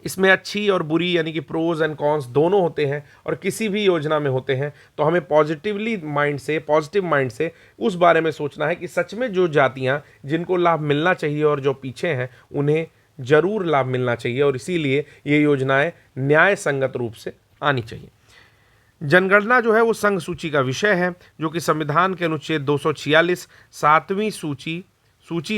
[SPEAKER 1] इसमें अच्छी और बुरी यानी कि प्रोज एंड कॉन्स दोनों होते हैं और किसी भी योजना में होते हैं, तो हमें पॉजिटिव माइंड से उस बारे में सोचना है कि सच में जो जातियां जिनको लाभ मिलना चाहिए और जो पीछे हैं उन्हें जरूर लाभ मिलना चाहिए, और इसीलिए ये योजनाएं न्याय संगत रूप से आनी चाहिए। जनगणना जो है वो संघ सूची का विषय है, जो कि संविधान के अनुच्छेद 246 सातवीं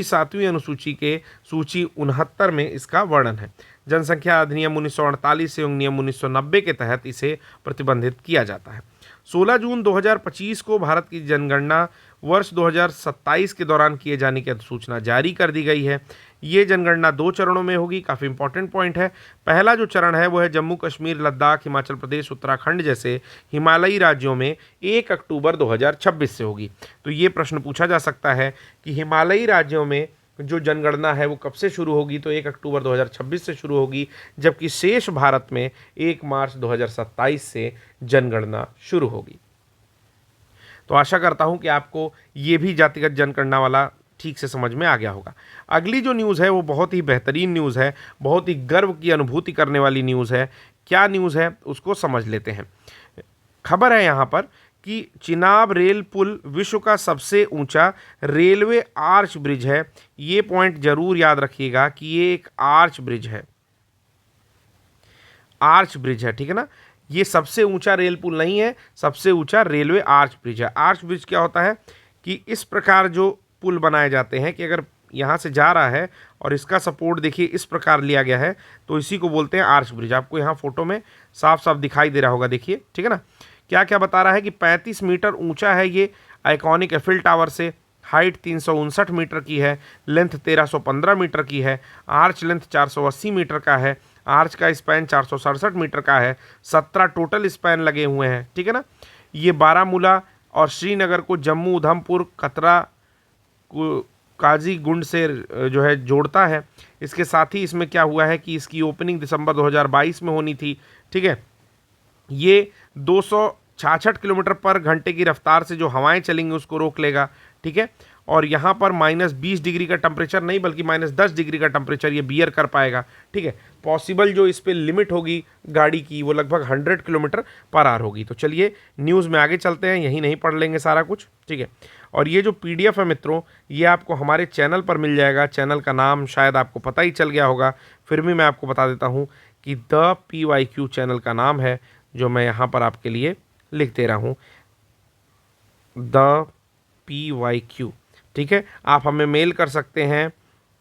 [SPEAKER 1] सातवीं अनुसूची के सूची 69 में इसका वर्णन है। जनसंख्या अधिनियम 1948 एवं नियम 1990 के तहत इसे प्रतिबंधित किया जाता है। 16 जून 2025 को भारत की जनगणना वर्ष 2027 के दौरान किए जाने की अधिसूचना जारी कर दी गई है। ये जनगणना 2 चरणों में होगी। काफ़ी इंपॉर्टेंट पॉइंट है। पहला जो चरण है वो है जम्मू कश्मीर, लद्दाख, हिमाचल प्रदेश, उत्तराखंड जैसे हिमालयी राज्यों में 1 अक्टूबर 2026 से होगी। तो ये प्रश्न पूछा जा सकता है कि हिमालयी राज्यों में जो जनगणना है वो कब से शुरू होगी, तो 1 अक्टूबर 2026 से शुरू होगी, जबकि शेष भारत में 1 मार्च 2027 से जनगणना शुरू होगी। तो आशा करता हूं कि आपको ये भी जातिगत जनगणना वाला ठीक से समझ में आ गया होगा। अगली जो न्यूज़ है वो बहुत ही बेहतरीन न्यूज़ है, बहुत ही गर्व की अनुभूति करने वाली न्यूज़ है। क्या न्यूज़ है उसको समझ लेते हैं। खबर है यहाँ पर कि चिनाब रेल पुल विश्व का सबसे ऊंचा रेलवे आर्च ब्रिज है। ये पॉइंट जरूर याद रखिएगा कि ये एक आर्च ब्रिज है, ठीक है ना। ये सबसे ऊंचा रेल पुल नहीं है, सबसे ऊंचा रेलवे आर्च ब्रिज है। आर्च ब्रिज क्या होता है कि इस प्रकार जो पुल बनाए जाते हैं कि अगर यहाँ से जा रहा है और इसका सपोर्ट देखिए इस प्रकार लिया गया है, तो इसी को बोलते हैं आर्च ब्रिज। आपको यहाँ फोटो में साफ साफ दिखाई दे रहा होगा, देखिए, ठीक है ना। क्या क्या बता रहा है कि 35 मीटर ऊंचा है ये आइकॉनिक एफिल टावर से, हाइट 359 मीटर की है, लेंथ 1315 मीटर की है, आर्च लेंथ 480 मीटर का है, आर्च का स्पैन 467 मीटर का है, 17 टोटल स्पैन लगे हुए हैं, ठीक है ना। ये बारामूला और श्रीनगर को जम्मू, उधमपुर, कतरा, काजीगुंड से जो है जोड़ता है। इसके साथ ही इसमें क्या हुआ है कि इसकी ओपनिंग दिसंबर 2022 में होनी थी, ठीक है। ये 266 किलोमीटर पर घंटे की रफ्तार से जो हवाएं चलेंगी उसको रोक लेगा, ठीक है। और यहाँ पर -20 डिग्री का टेम्परेचर नहीं बल्कि -10 डिग्री का टेम्परेचर ये बियर कर पाएगा, ठीक है। पॉसिबल जो इस पे लिमिट होगी गाड़ी की वो लगभग 100 किलोमीटर पर आवर होगी। तो चलिए न्यूज़ में आगे चलते हैं, यहीं नहीं पढ़ लेंगे सारा कुछ, ठीक है। और ये जो PDF है मित्रों, ये आपको हमारे चैनल पर मिल जाएगा। चैनल का नाम शायद आपको पता ही चल गया होगा, फिर भी मैं आपको बता देता हूँ कि द PYQ चैनल का नाम है, जो मैं यहाँ पर आपके लिए लिख दे रहा हूँ, द PYQ, ठीक है। आप हमें मेल कर सकते हैं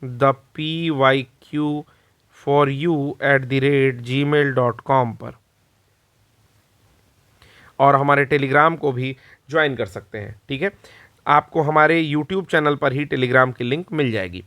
[SPEAKER 1] thepyq4u@gmail.com पर, और हमारे टेलीग्राम को भी ज्वाइन कर सकते हैं, ठीक है। आपको हमारे YouTube चैनल पर ही टेलीग्राम की लिंक मिल जाएगी।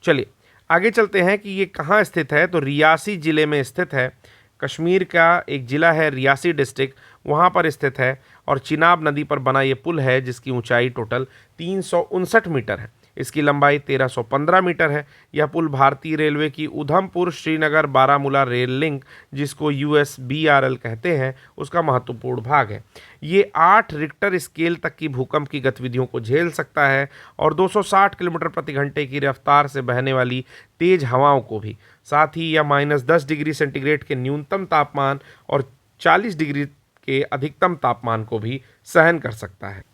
[SPEAKER 1] चलिए आगे चलते हैं कि ये कहाँ स्थित है। तो रियासी ज़िले में स्थित है। कश्मीर का एक ज़िला है रियासी डिस्ट्रिक्ट, वहाँ पर स्थित है। और चिनाब नदी पर बना ये पुल है जिसकी ऊंचाई टोटल 359 मीटर है। इसकी लंबाई 1315 मीटर है। यह पुल भारतीय रेलवे की उधमपुर श्रीनगर बारामूला रेल लिंक, जिसको USBRL कहते हैं, उसका महत्वपूर्ण भाग है। ये 8 रिक्टर स्केल तक की भूकंप की गतिविधियों को झेल सकता है और 260 किलोमीटर प्रति घंटे की रफ्तार से बहने वाली तेज हवाओं को भी। साथ ही यह -10 डिग्री सेंटीग्रेड के न्यूनतम तापमान और 40 डिग्री के अधिकतम तापमान को भी सहन कर सकता है।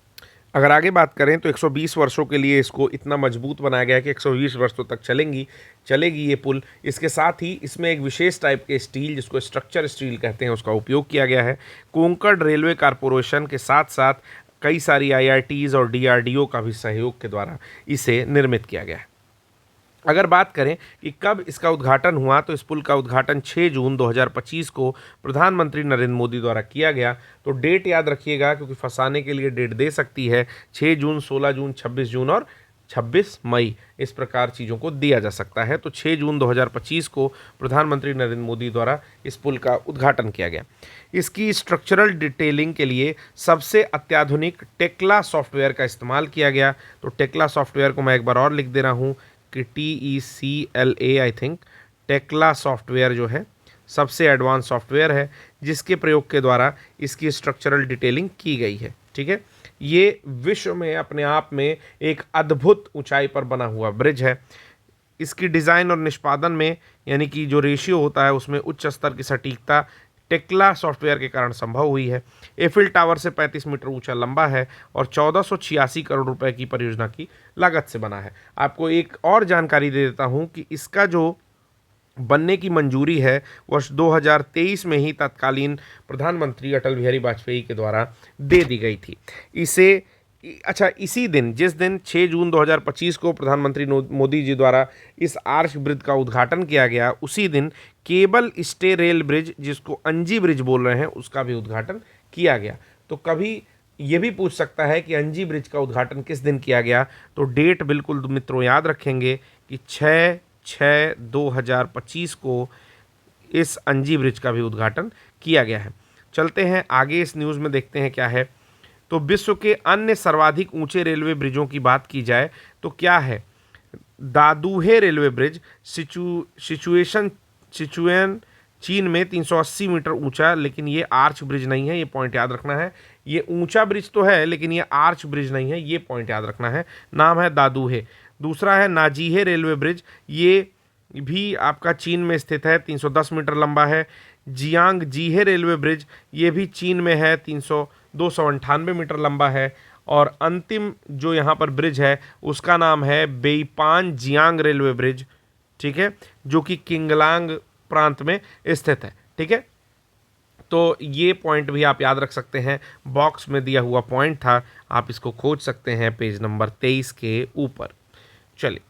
[SPEAKER 1] अगर आगे बात करें तो 120 वर्षों के लिए इसको इतना मजबूत बनाया गया है कि 120 वर्षों तक चलेगी ये पुल। इसके साथ ही इसमें एक विशेष टाइप के स्टील, जिसको स्ट्रक्चर स्टील कहते हैं, उसका उपयोग किया गया है। कोंकण रेलवे कारपोरेशन के साथ साथ कई सारी आईआईटीज़ और डीआरडीओ का भी सहयोग के द्वारा इसे निर्मित किया गया है। अगर बात करें कि कब इसका उद्घाटन हुआ, तो इस पुल का उद्घाटन 6 जून 2025 को प्रधानमंत्री नरेंद्र मोदी द्वारा किया गया। तो डेट याद रखिएगा, क्योंकि फंसाने के लिए डेट दे सकती है। 6 जून, 16 जून, 26 जून और 26 मई, इस प्रकार चीज़ों को दिया जा सकता है। तो 6 जून 2025 को प्रधानमंत्री नरेंद्र मोदी द्वारा इस पुल का उद्घाटन किया गया। इसकी स्ट्रक्चरल डिटेलिंग के लिए सबसे अत्याधुनिक टेक्ला सॉफ्टवेयर का इस्तेमाल किया गया। तो टेक्ला सॉफ्टवेयर को मैं एक बार और लिख दे रहा हूँ कि TECLA, I think, Tekla software जो है सबसे एडवांस सॉफ्टवेयर है, जिसके प्रयोग के द्वारा इसकी स्ट्रक्चरल डिटेलिंग की गई है। ठीक है, ये विश्व में अपने आप में एक अद्भुत ऊंचाई पर बना हुआ ब्रिज है। इसकी डिज़ाइन और निष्पादन में, यानी कि जो रेशियो होता है उसमें उच्च स्तर की सटीकता टेक्ला सॉफ्टवेयर के कारण संभव हुई है। एफिल टावर से 35 मीटर ऊंचा लंबा है और 1486 करोड़ रुपए की परियोजना की लागत से बना है। आपको एक और जानकारी दे देता हूं कि इसका जो बनने की मंजूरी है वर्ष 2023 में ही तत्कालीन प्रधानमंत्री अटल बिहारी वाजपेयी के द्वारा दे दी गई थी। अच्छा, इसी दिन, जिस दिन 6 जून 2025 को प्रधानमंत्री मोदी जी द्वारा इस आर्च ब्रिज का उद्घाटन किया गया, उसी दिन केबल स्टे रेल ब्रिज, जिसको अंजी ब्रिज बोल रहे हैं, उसका भी उद्घाटन किया गया। तो कभी ये भी पूछ सकता है कि अंजी ब्रिज का उद्घाटन किस दिन किया गया, तो डेट बिल्कुल मित्रों याद रखेंगे कि 6/6/2025 को इस अंजी ब्रिज का भी उद्घाटन किया गया है। चलते हैं आगे, इस न्यूज़ में देखते हैं क्या है। तो विश्व के अन्य सर्वाधिक ऊंचे रेलवे ब्रिजों की बात की जाए तो क्या है, दादुहे रेलवे ब्रिज सिचुएन चीन में 380 मीटर ऊंचा, लेकिन ये आर्च ब्रिज नहीं है, ये पॉइंट याद रखना है। ये ऊंचा ब्रिज तो है, लेकिन ये आर्च ब्रिज नहीं है, ये पॉइंट याद रखना है। नाम है दादुहे। दूसरा है नाजीहे रेलवे ब्रिज, ये भी आपका चीन में स्थित है, 310 मीटर लंबा है। जियांग जीहे रेलवे ब्रिज, ये भी चीन में है, 298 मीटर लंबा है। और अंतिम जो यहाँ पर ब्रिज है उसका नाम है बेईपान जियांग रेलवे ब्रिज, ठीक है, जो कि किंगलांग प्रांत में स्थित है। ठीक है, तो ये पॉइंट भी आप याद रख सकते हैं, बॉक्स में दिया हुआ पॉइंट था, आप इसको खोज सकते हैं पेज नंबर 23 के ऊपर। चलिए,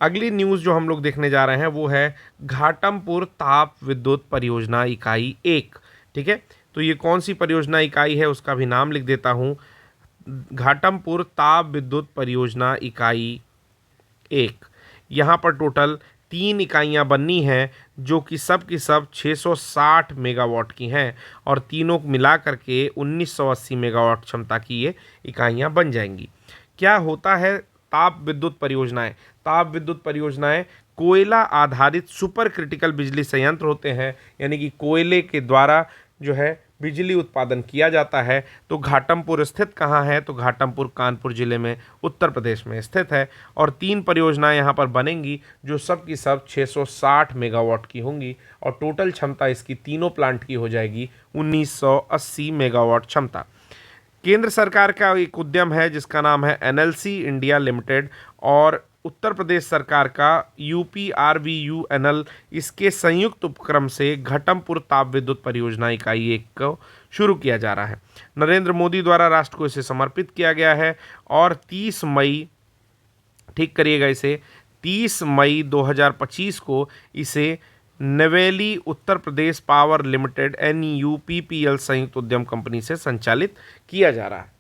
[SPEAKER 1] अगली न्यूज़ जो हम लोग देखने जा रहे हैं वो है घाटमपुर ताप विद्युत परियोजना इकाई 1। ठीक है, तो ये कौन सी परियोजना इकाई है उसका भी नाम लिख देता हूँ, घाटमपुर ताप विद्युत परियोजना इकाई 1। यहाँ पर टोटल 3 इकाइयाँ बननी हैं, जो कि सब की सब 660 मेगावाट की हैं, और तीनों मिला करके 1980 मेगावाट क्षमता की ये इकाइयाँ बन जाएंगी। क्या होता है ताप विद्युत परियोजनाएं? ताप विद्युत परियोजनाएं कोयला आधारित सुपर क्रिटिकल बिजली संयंत्र होते हैं, यानी कि कोयले के द्वारा जो है बिजली उत्पादन किया जाता है। तो घाटमपुर स्थित कहाँ है? तो घाटमपुर कानपुर जिले में उत्तर प्रदेश में स्थित है, और 3 परियोजनाएं यहाँ पर बनेंगी जो सब की सब 660 मेगावाट की होंगी, और टोटल क्षमता इसकी तीनों प्लांट की हो जाएगी 1980 मेगावाट क्षमता। केंद्र सरकार का एक उद्यम है जिसका नाम है NLC इंडिया लिमिटेड, और उत्तर प्रदेश सरकार का UPRVUNL, इसके संयुक्त उपक्रम से घाटमपुर ताप विद्युत परियोजना इकाई 1 को शुरू किया जा रहा है। नरेंद्र मोदी द्वारा राष्ट्र को इसे समर्पित किया गया है, और 30 मई, ठीक करिएगा इसे, 30 मई 2025 को इसे नवेली Uttar Pradesh power limited NUPPL संयुक्त उद्यम कंपनी से संचालित किया जा रहा है।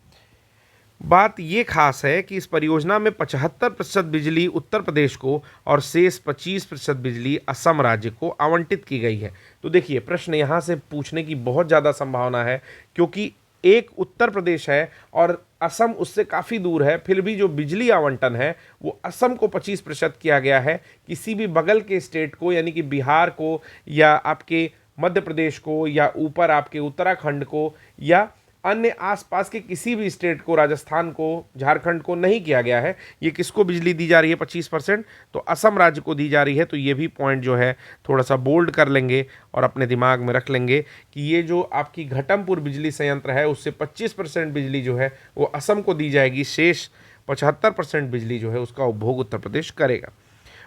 [SPEAKER 1] बात ये खास है कि इस परियोजना में 75% बिजली उत्तर प्रदेश को और शेष 25% बिजली असम राज्य को आवंटित की गई है। तो देखिए, प्रश्न यहाँ से पूछने की बहुत ज़्यादा संभावना है, क्योंकि एक उत्तर प्रदेश है और असम उससे काफ़ी दूर है, फिर भी जो बिजली आवंटन है वो असम को 25% किया गया है, किसी भी बगल के स्टेट को, यानी कि बिहार को या आपके मध्य प्रदेश को या ऊपर आपके उत्तराखंड को या अन्य आसपास के किसी भी स्टेट को, राजस्थान को, झारखंड को नहीं किया गया है। ये किसको बिजली दी जा रही है 25%? तो असम राज्य को दी जा रही है। तो ये भी पॉइंट जो है थोड़ा सा बोल्ड कर लेंगे और अपने दिमाग में रख लेंगे कि ये जो आपकी घटमपुर बिजली संयंत्र है उससे 25% बिजली जो है वो असम को दी जाएगी, शेष 75% बिजली जो है उसका उपभोग उत्तर प्रदेश करेगा।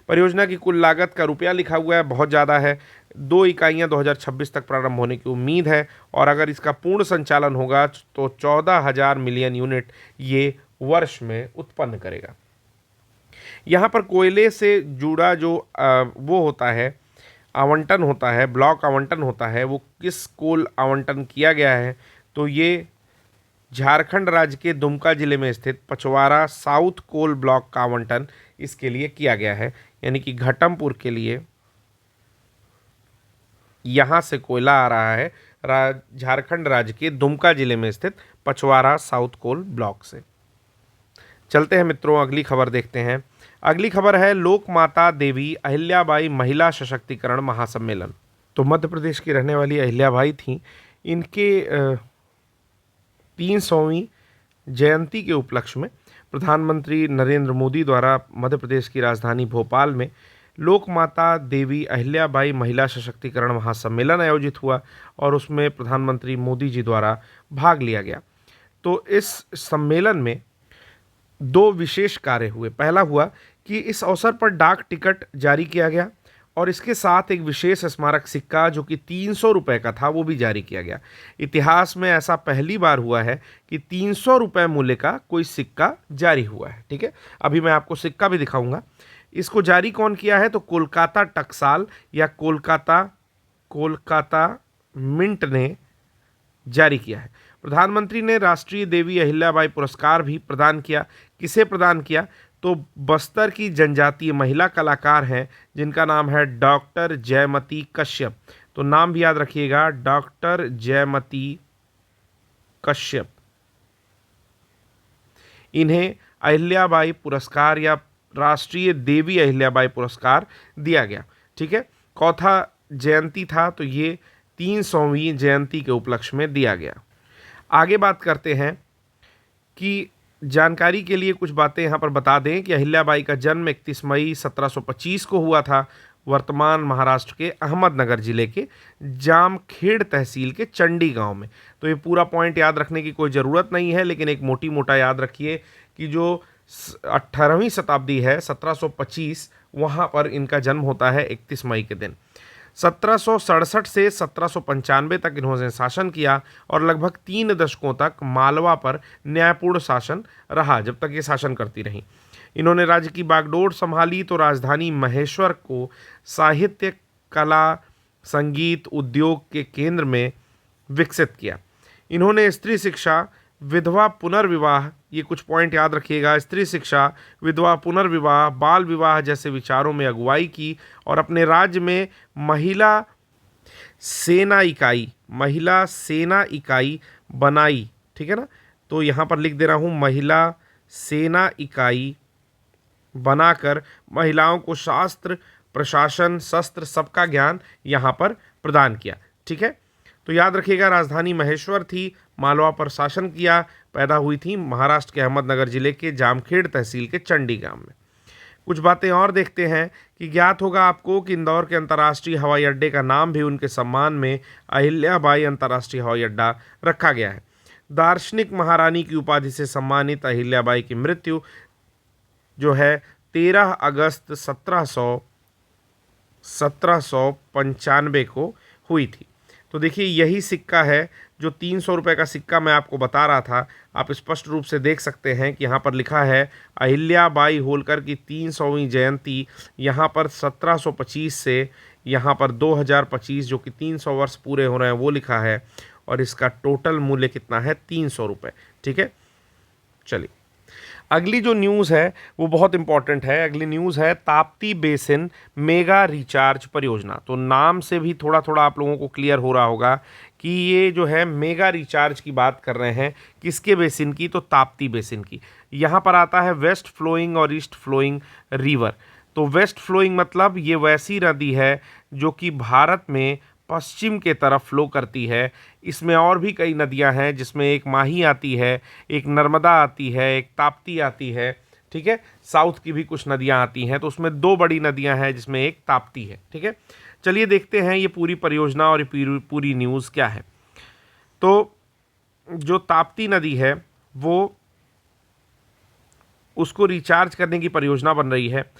[SPEAKER 1] परियोजना की कुल लागत का रुपया लिखा हुआ है, बहुत ज़्यादा है। 2 इकाइयाँ 2026 तक प्रारंभ होने की उम्मीद है और अगर इसका पूर्ण संचालन होगा तो 14,000 मिलियन यूनिट ये वर्ष में उत्पन्न करेगा। यहाँ पर कोयले से जुड़ा जो वो होता है, आवंटन होता है, ब्लॉक आवंटन होता है, वो किस कोल आवंटन किया गया है? तो ये झारखंड राज्य के दुमका जिले में स्थित पचवारा साउथ कोल ब्लॉक का आवंटन इसके लिए किया गया है। यानी कि घटमपुर के लिए यहाँ से कोयला आ रहा है झारखंड राज्य के दुमका जिले में स्थित पचवारा साउथ कोल ब्लॉक से। चलते हैं मित्रों, अगली खबर देखते हैं। अगली खबर है लोक माता देवी अहिल्याबाई महिला सशक्तिकरण महासम्मेलन। तो मध्य प्रदेश की रहने वाली अहिल्याबाई थी। इनके 300वीं जयंती के उपलक्ष्य में प्रधानमंत्री नरेंद्र मोदी द्वारा मध्य प्रदेश की राजधानी भोपाल में लोक माता देवी अहिल्याबाई महिला सशक्तिकरण महासम्मेलन आयोजित हुआ और उसमें प्रधानमंत्री मोदी जी द्वारा भाग लिया गया। तो इस सम्मेलन में 2 विशेष कार्य हुए। पहला हुआ कि इस अवसर पर डाक टिकट जारी किया गया और इसके साथ एक विशेष स्मारक सिक्का जो कि 300 रुपये का था वो भी जारी किया गया। इतिहास में ऐसा पहली बार हुआ है कि 300 रुपये मूल्य का कोई सिक्का जारी हुआ है। ठीक है, अभी मैं आपको सिक्का भी दिखाऊंगा। इसको जारी कौन किया है? तो कोलकाता टकसाल या कोलकाता मिंट ने जारी किया है। प्रधानमंत्री ने राष्ट्रीय देवी अहिल्याबाई पुरस्कार भी प्रदान किया। किसे प्रदान किया? तो बस्तर की जनजातीय महिला कलाकार हैं जिनका नाम है डॉक्टर जयमती कश्यप। तो नाम भी याद रखिएगा, डॉक्टर जयमती कश्यप। इन्हें अहिल्याबाई पुरस्कार या राष्ट्रीय देवी अहिल्याबाई पुरस्कार दिया गया। ठीक है, चौथा जयंती था तो ये 300वीं जयंती के उपलक्ष्य में दिया गया। आगे बात करते हैं कि जानकारी के लिए कुछ बातें यहाँ पर बता दें कि अहिल्याबाई का जन्म 31 मई 1725 को हुआ था वर्तमान महाराष्ट्र के अहमदनगर जिले के जामखेड़ तहसील के चंडी गांव में। तो ये पूरा पॉइंट याद रखने की कोई ज़रूरत नहीं है, लेकिन एक मोटी मोटा याद रखिए कि जो 18वीं शताब्दी है 1725, वहाँ पर इनका जन्म होता है 31 मई के दिन। 1767 से 1795 तक इन्होंने शासन किया और लगभग 3 दशकों तक मालवा पर न्यायपूर्ण शासन रहा, जब तक ये शासन करती रहीं। इन्होंने राज्य की बागडोर संभाली तो राजधानी महेश्वर को साहित्य, कला, संगीत, उद्योग के केंद्र में विकसित किया। इन्होंने स्त्री शिक्षा, विधवा पुनर्विवाह, ये कुछ पॉइंट याद रखिएगा, स्त्री शिक्षा, विधवा पुनर्विवाह, बाल विवाह जैसे विचारों में अगुवाई की और अपने राज्य में महिला सेना इकाई बनाई। ठीक है ना, तो यहाँ पर लिख दे रहा हूँ, महिला सेना इकाई बनाकर महिलाओं को शास्त्र, प्रशासन, शस्त्र सबका ज्ञान यहाँ पर प्रदान किया। ठीक है, तो याद रखिएगा राजधानी महेश्वर थी, मालवा पर शासन किया, पैदा हुई थी महाराष्ट्र के अहमदनगर जिले के जामखेड़ तहसील के चंडी गांव में। कुछ बातें और देखते हैं कि ज्ञात होगा आपको कि इंदौर के अंतर्राष्ट्रीय हवाई अड्डे का नाम भी उनके सम्मान में अहिल्याबाई अंतर्राष्ट्रीय हवाई अड्डा रखा गया है। दार्शनिक महारानी की उपाधि से सम्मानित अहिल्याबाई की मृत्यु जो है 13 अगस्त 1795 को हुई थी। तो देखिए यही सिक्का है जो 300 रुपये का सिक्का मैं आपको बता रहा था। आप स्पष्ट रूप से देख सकते हैं कि यहाँ पर लिखा है अहिल्याबाई होलकर की 300वीं जयंती, यहाँ पर 1725 से यहाँ पर 2025 जो कि 300 वर्ष पूरे हो रहे हैं वो लिखा है और इसका टोटल मूल्य कितना है? 300 रुपये। ठीक है, चलिए अगली जो न्यूज़ है वो बहुत इंपॉर्टेंट है। अगली न्यूज़ है ताप्ती बेसिन मेगा रिचार्ज परियोजना। तो नाम से भी थोड़ा थोड़ा आप लोगों को क्लियर हो रहा होगा कि ये जो है मेगा रिचार्ज की बात कर रहे हैं। किसके बेसिन की? तो ताप्ती बेसिन की। यहाँ पर आता है वेस्ट फ्लोइंग और ईस्ट फ्लोइंग रिवर। तो वेस्ट फ्लोइंग मतलब ये वैसी नदी है जो कि भारत में पश्चिम के तरफ फ्लो करती है। इसमें और भी कई नदियां हैं, जिसमें एक माही आती है, एक नर्मदा आती है, एक ताप्ती आती है। ठीक है, साउथ की भी कुछ नदियां आती हैं, तो उसमें 2 बड़ी नदियां हैं जिसमें एक ताप्ती है। ठीक है, चलिए देखते हैं ये पूरी परियोजना और ये पूरी न्यूज़ क्या है। तो जो ताप्ती नदी है वो उसको रिचार्ज करने की परियोजना बन रही है।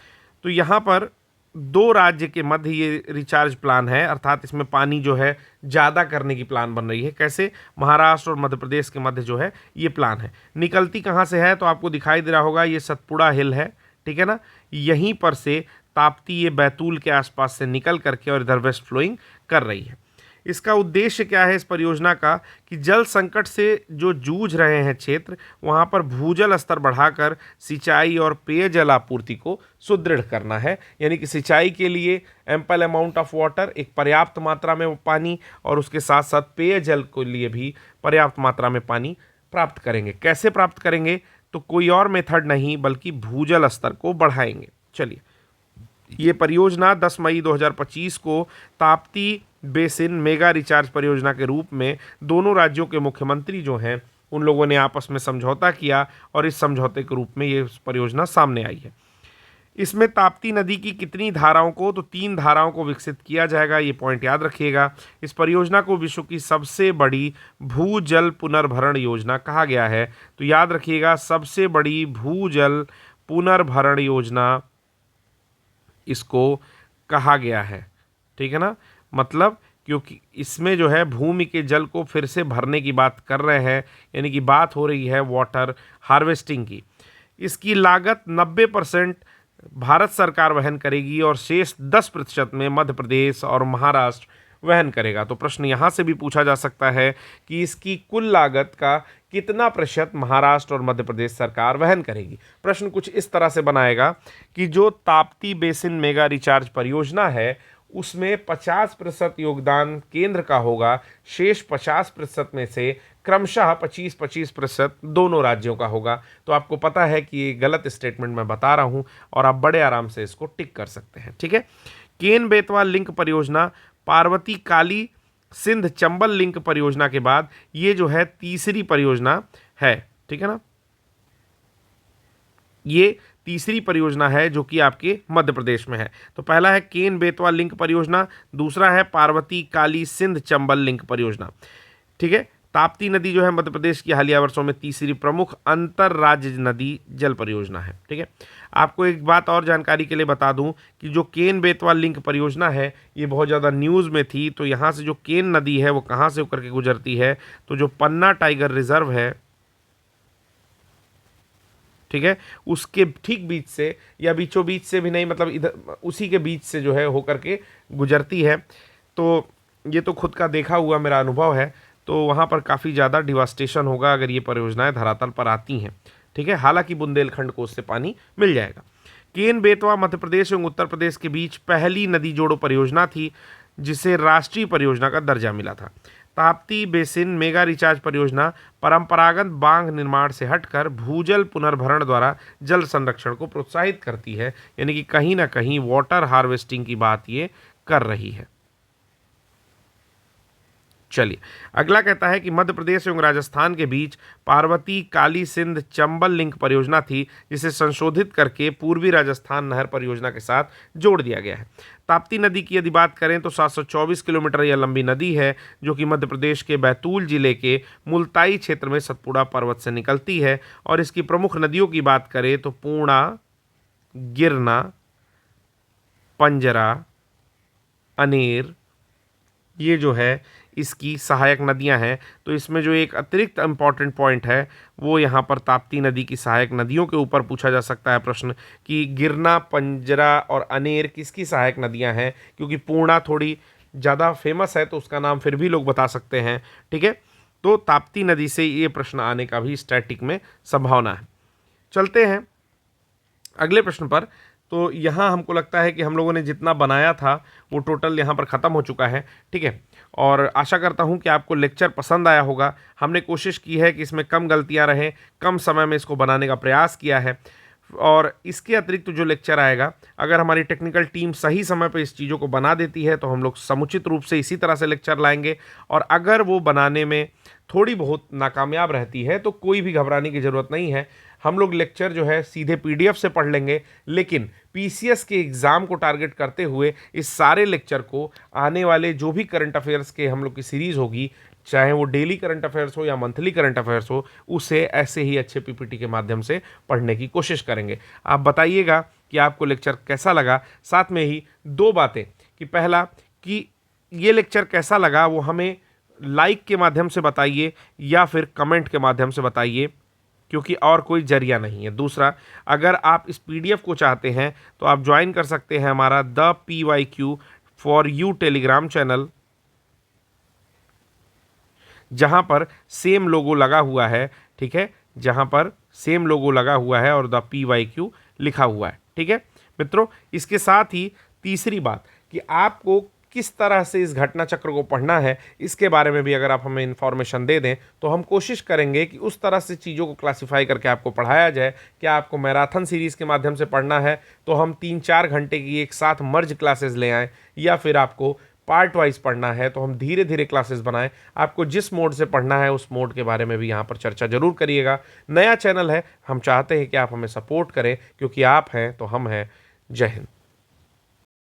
[SPEAKER 1] तो यहाँ पर 2 राज्य के मध्य ये रिचार्ज प्लान है, अर्थात इसमें पानी जो है ज़्यादा करने की प्लान बन रही है। कैसे? महाराष्ट्र और मध्य प्रदेश के मध्य जो है ये प्लान है। निकलती कहाँ से है? तो आपको दिखाई दे रहा होगा, ये सतपुड़ा हिल है। ठीक है ना, यहीं पर से ताप्ती ये बैतूल के आसपास से निकल करके और इधर वेस्ट फ्लोइंग कर रही है। इसका उद्देश्य क्या है इस परियोजना का? कि जल संकट से जो जूझ रहे हैं क्षेत्र, वहाँ पर भूजल स्तर बढ़ाकर सिंचाई और पेयजल आपूर्ति को सुदृढ़ करना है। यानी कि सिंचाई के लिए एम्पल अमाउंट ऑफ वाटर, एक पर्याप्त मात्रा में पानी, और उसके साथ साथ पेयजल के लिए भी पर्याप्त मात्रा में पानी प्राप्त करेंगे। कैसे प्राप्त करेंगे? तो कोई और मेथड नहीं बल्कि भूजल स्तर को बढ़ाएंगे। चलिए, ये परियोजना 10 मई 2025 को ताप्ती बेसिन मेगा रिचार्ज परियोजना के रूप में दोनों राज्यों के मुख्यमंत्री जो हैं उन लोगों ने आपस में समझौता किया और इस समझौते के रूप में ये परियोजना सामने आई है। इसमें ताप्ती नदी की कितनी धाराओं को? तो 3 धाराओं को विकसित किया जाएगा, ये पॉइंट याद रखिएगा। इस परियोजना को विश्व की सबसे बड़ी भूजल पुनर्भरण योजना कहा गया है। तो याद रखिएगा, सबसे बड़ी भूजल पुनर्भरण योजना इसको कहा गया है। ठीक है ना, मतलब क्योंकि इसमें जो है भूमि के जल को फिर से भरने की बात कर रहे हैं, यानी कि बात हो रही है वाटर हार्वेस्टिंग की। इसकी लागत 90% भारत सरकार वहन करेगी और शेष 10% में मध्य प्रदेश और महाराष्ट्र वहन करेगा। तो प्रश्न यहाँ से भी पूछा जा सकता है कि इसकी कुल लागत का कितना प्रतिशत महाराष्ट्र और मध्य प्रदेश सरकार वहन करेगी। प्रश्न कुछ इस तरह से बनाएगा कि जो ताप्ती बेसिन मेगा रिचार्ज परियोजना है उसमें 50% योगदान केंद्र का होगा, शेष 50% में से क्रमशः 25-25% दोनों राज्यों का होगा। तो आपको पता है कि ये गलत स्टेटमेंट मैं बता रहा हूँ और आप बड़े आराम से इसको टिक कर सकते हैं। ठीक है, केन बेतवा लिंक परियोजना पार्वती काली सिंध चंबल लिंक परियोजना के बाद ये जो है तीसरी परियोजना है। ठीक है ना, ये तीसरी परियोजना है जो कि आपके मध्य प्रदेश में है। तो पहला है केन बेतवा लिंक परियोजना, दूसरा है पार्वती काली सिंध चंबल लिंक परियोजना। ठीक है, ताप्ती नदी जो है मध्य प्रदेश की हालिया वर्षों में तीसरी प्रमुख अंतर राज्य नदी जल परियोजना है। ठीक है, आपको एक बात और जानकारी के लिए बता दूं कि जो केन बेतवा लिंक परियोजना है ये बहुत ज़्यादा न्यूज़ में थी। तो यहाँ से जो केन नदी है वो कहाँ से होकर के गुजरती है? तो जो पन्ना टाइगर रिजर्व है, ठीक है, उसके ठीक बीच से, या बीचों बीच से भी नहीं, मतलब इधर उसी के बीच से जो है होकर के गुजरती है। तो ये तो खुद का देखा हुआ मेरा अनुभव है। तो वहाँ पर काफ़ी ज़्यादा डिवास्टेशन होगा अगर ये परियोजनाएं धरातल पर आती हैं। ठीक है, हालांकि बुंदेलखंड को उससे पानी मिल जाएगा। केन बेतवा मध्य प्रदेश एवं उत्तर प्रदेश के बीच पहली नदी जोड़ो परियोजना थी जिसे राष्ट्रीय परियोजना का दर्जा मिला था। ताप्ती बेसिन मेगा रिचार्ज परियोजना परंपरागत बांध निर्माण से हटकर भूजल पुनर्भरण द्वारा जल संरक्षण को प्रोत्साहित करती है, यानी कि कहीं ना कहीं वाटर हार्वेस्टिंग की बात ये कर रही है। चलिए, अगला कहता है कि मध्य प्रदेश एवं राजस्थान के बीच पार्वती काली सिंध चंबल लिंक परियोजना थी जिसे संशोधित करके पूर्वी राजस्थान नहर परियोजना के साथ जोड़ दिया गया है। ताप्ती नदी की यदि बात करें तो 724 किलोमीटर यह लंबी नदी है जो कि मध्य प्रदेश के बैतूल जिले के मुल्ताई क्षेत्र में सतपुड़ा पर्वत से निकलती है। और इसकी प्रमुख नदियों की बात करें तो पूर्णा, गिरना, पंजरा, अनेर, ये जो है इसकी सहायक नदियां हैं। तो इसमें जो एक अतिरिक्त इम्पॉर्टेंट पॉइंट है वो यहाँ पर ताप्ती नदी की सहायक नदियों के ऊपर पूछा जा सकता है प्रश्न कि गिरना, पंजरा और अनेर किसकी सहायक नदियां हैं, क्योंकि पूर्णा थोड़ी ज़्यादा फेमस है तो उसका नाम फिर भी लोग बता सकते हैं। ठीक है, तो ताप्ती नदी से ये प्रश्न आने का भी स्टैटिक में संभावना है। चलते हैं अगले प्रश्न पर। तो यहाँ हमको लगता है कि हम लोगों ने जितना बनाया था वो टोटल यहाँ पर ख़त्म हो चुका है। ठीक है, और आशा करता हूँ कि आपको लेक्चर पसंद आया होगा। हमने कोशिश की है कि इसमें कम गलतियाँ रहें, कम समय में इसको बनाने का प्रयास किया है। और इसके अतिरिक्त जो लेक्चर आएगा, अगर हमारी टेक्निकल टीम सही समय पर इस चीज़ों को बना देती है तो हम लोग समुचित रूप से इसी तरह से लेक्चर लाएंगे। और अगर वो बनाने में थोड़ी बहुत नाकामयाब रहती है तो कोई भी घबराने की ज़रूरत नहीं है। हम लोग लेक्चर जो है सीधे पीडीएफ से पढ़ लेंगे, लेकिन पीसीएस के एग्ज़ाम को टारगेट करते हुए इस सारे लेक्चर को आने वाले जो भी करंट अफेयर्स के हम लोग की सीरीज़ होगी, चाहे वो डेली करंट अफेयर्स हो या मंथली करंट अफेयर्स हो, उसे ऐसे ही अच्छे पीपीटी के माध्यम से पढ़ने की कोशिश करेंगे। आप बताइएगा कि आपको लेक्चर कैसा लगा। साथ में ही दो बातें, कि पहला कि ये लेक्चर कैसा लगा वो हमें लाइक के माध्यम से बताइए या फिर कमेंट के माध्यम से बताइए, क्योंकि और कोई जरिया नहीं है। दूसरा, अगर आप इस पीडीएफ को चाहते हैं तो आप ज्वाइन कर सकते हैं हमारा the PYQ for you Telegram channel, जहां पर सेम लोगो लगा हुआ है, ठीक है, जहां पर सेम लोगो लगा हुआ है और द PYQ लिखा हुआ है, ठीक है मित्रों। इसके साथ ही तीसरी बात कि आपको किस तरह से इस घटना चक्र को पढ़ना है, इसके बारे में भी अगर आप हमें इन्फॉर्मेशन दे दें तो हम कोशिश करेंगे कि उस तरह से चीज़ों को क्लासिफाई करके आपको पढ़ाया जाए। क्या आपको मैराथन सीरीज़ के माध्यम से पढ़ना है तो हम 3-4 घंटे की एक साथ मर्ज क्लासेस ले आएँ, या फिर आपको पार्ट वाइज पढ़ना है तो हम धीरे धीरे क्लासेस बनाएं। आपको जिस मोड से पढ़ना है उस मोड के बारे में भी यहाँ पर चर्चा जरूर करिएगा। नया चैनल है, हम चाहते हैं कि आप हमें सपोर्ट करें, क्योंकि आप हैं तो हम हैं। जय हिंद।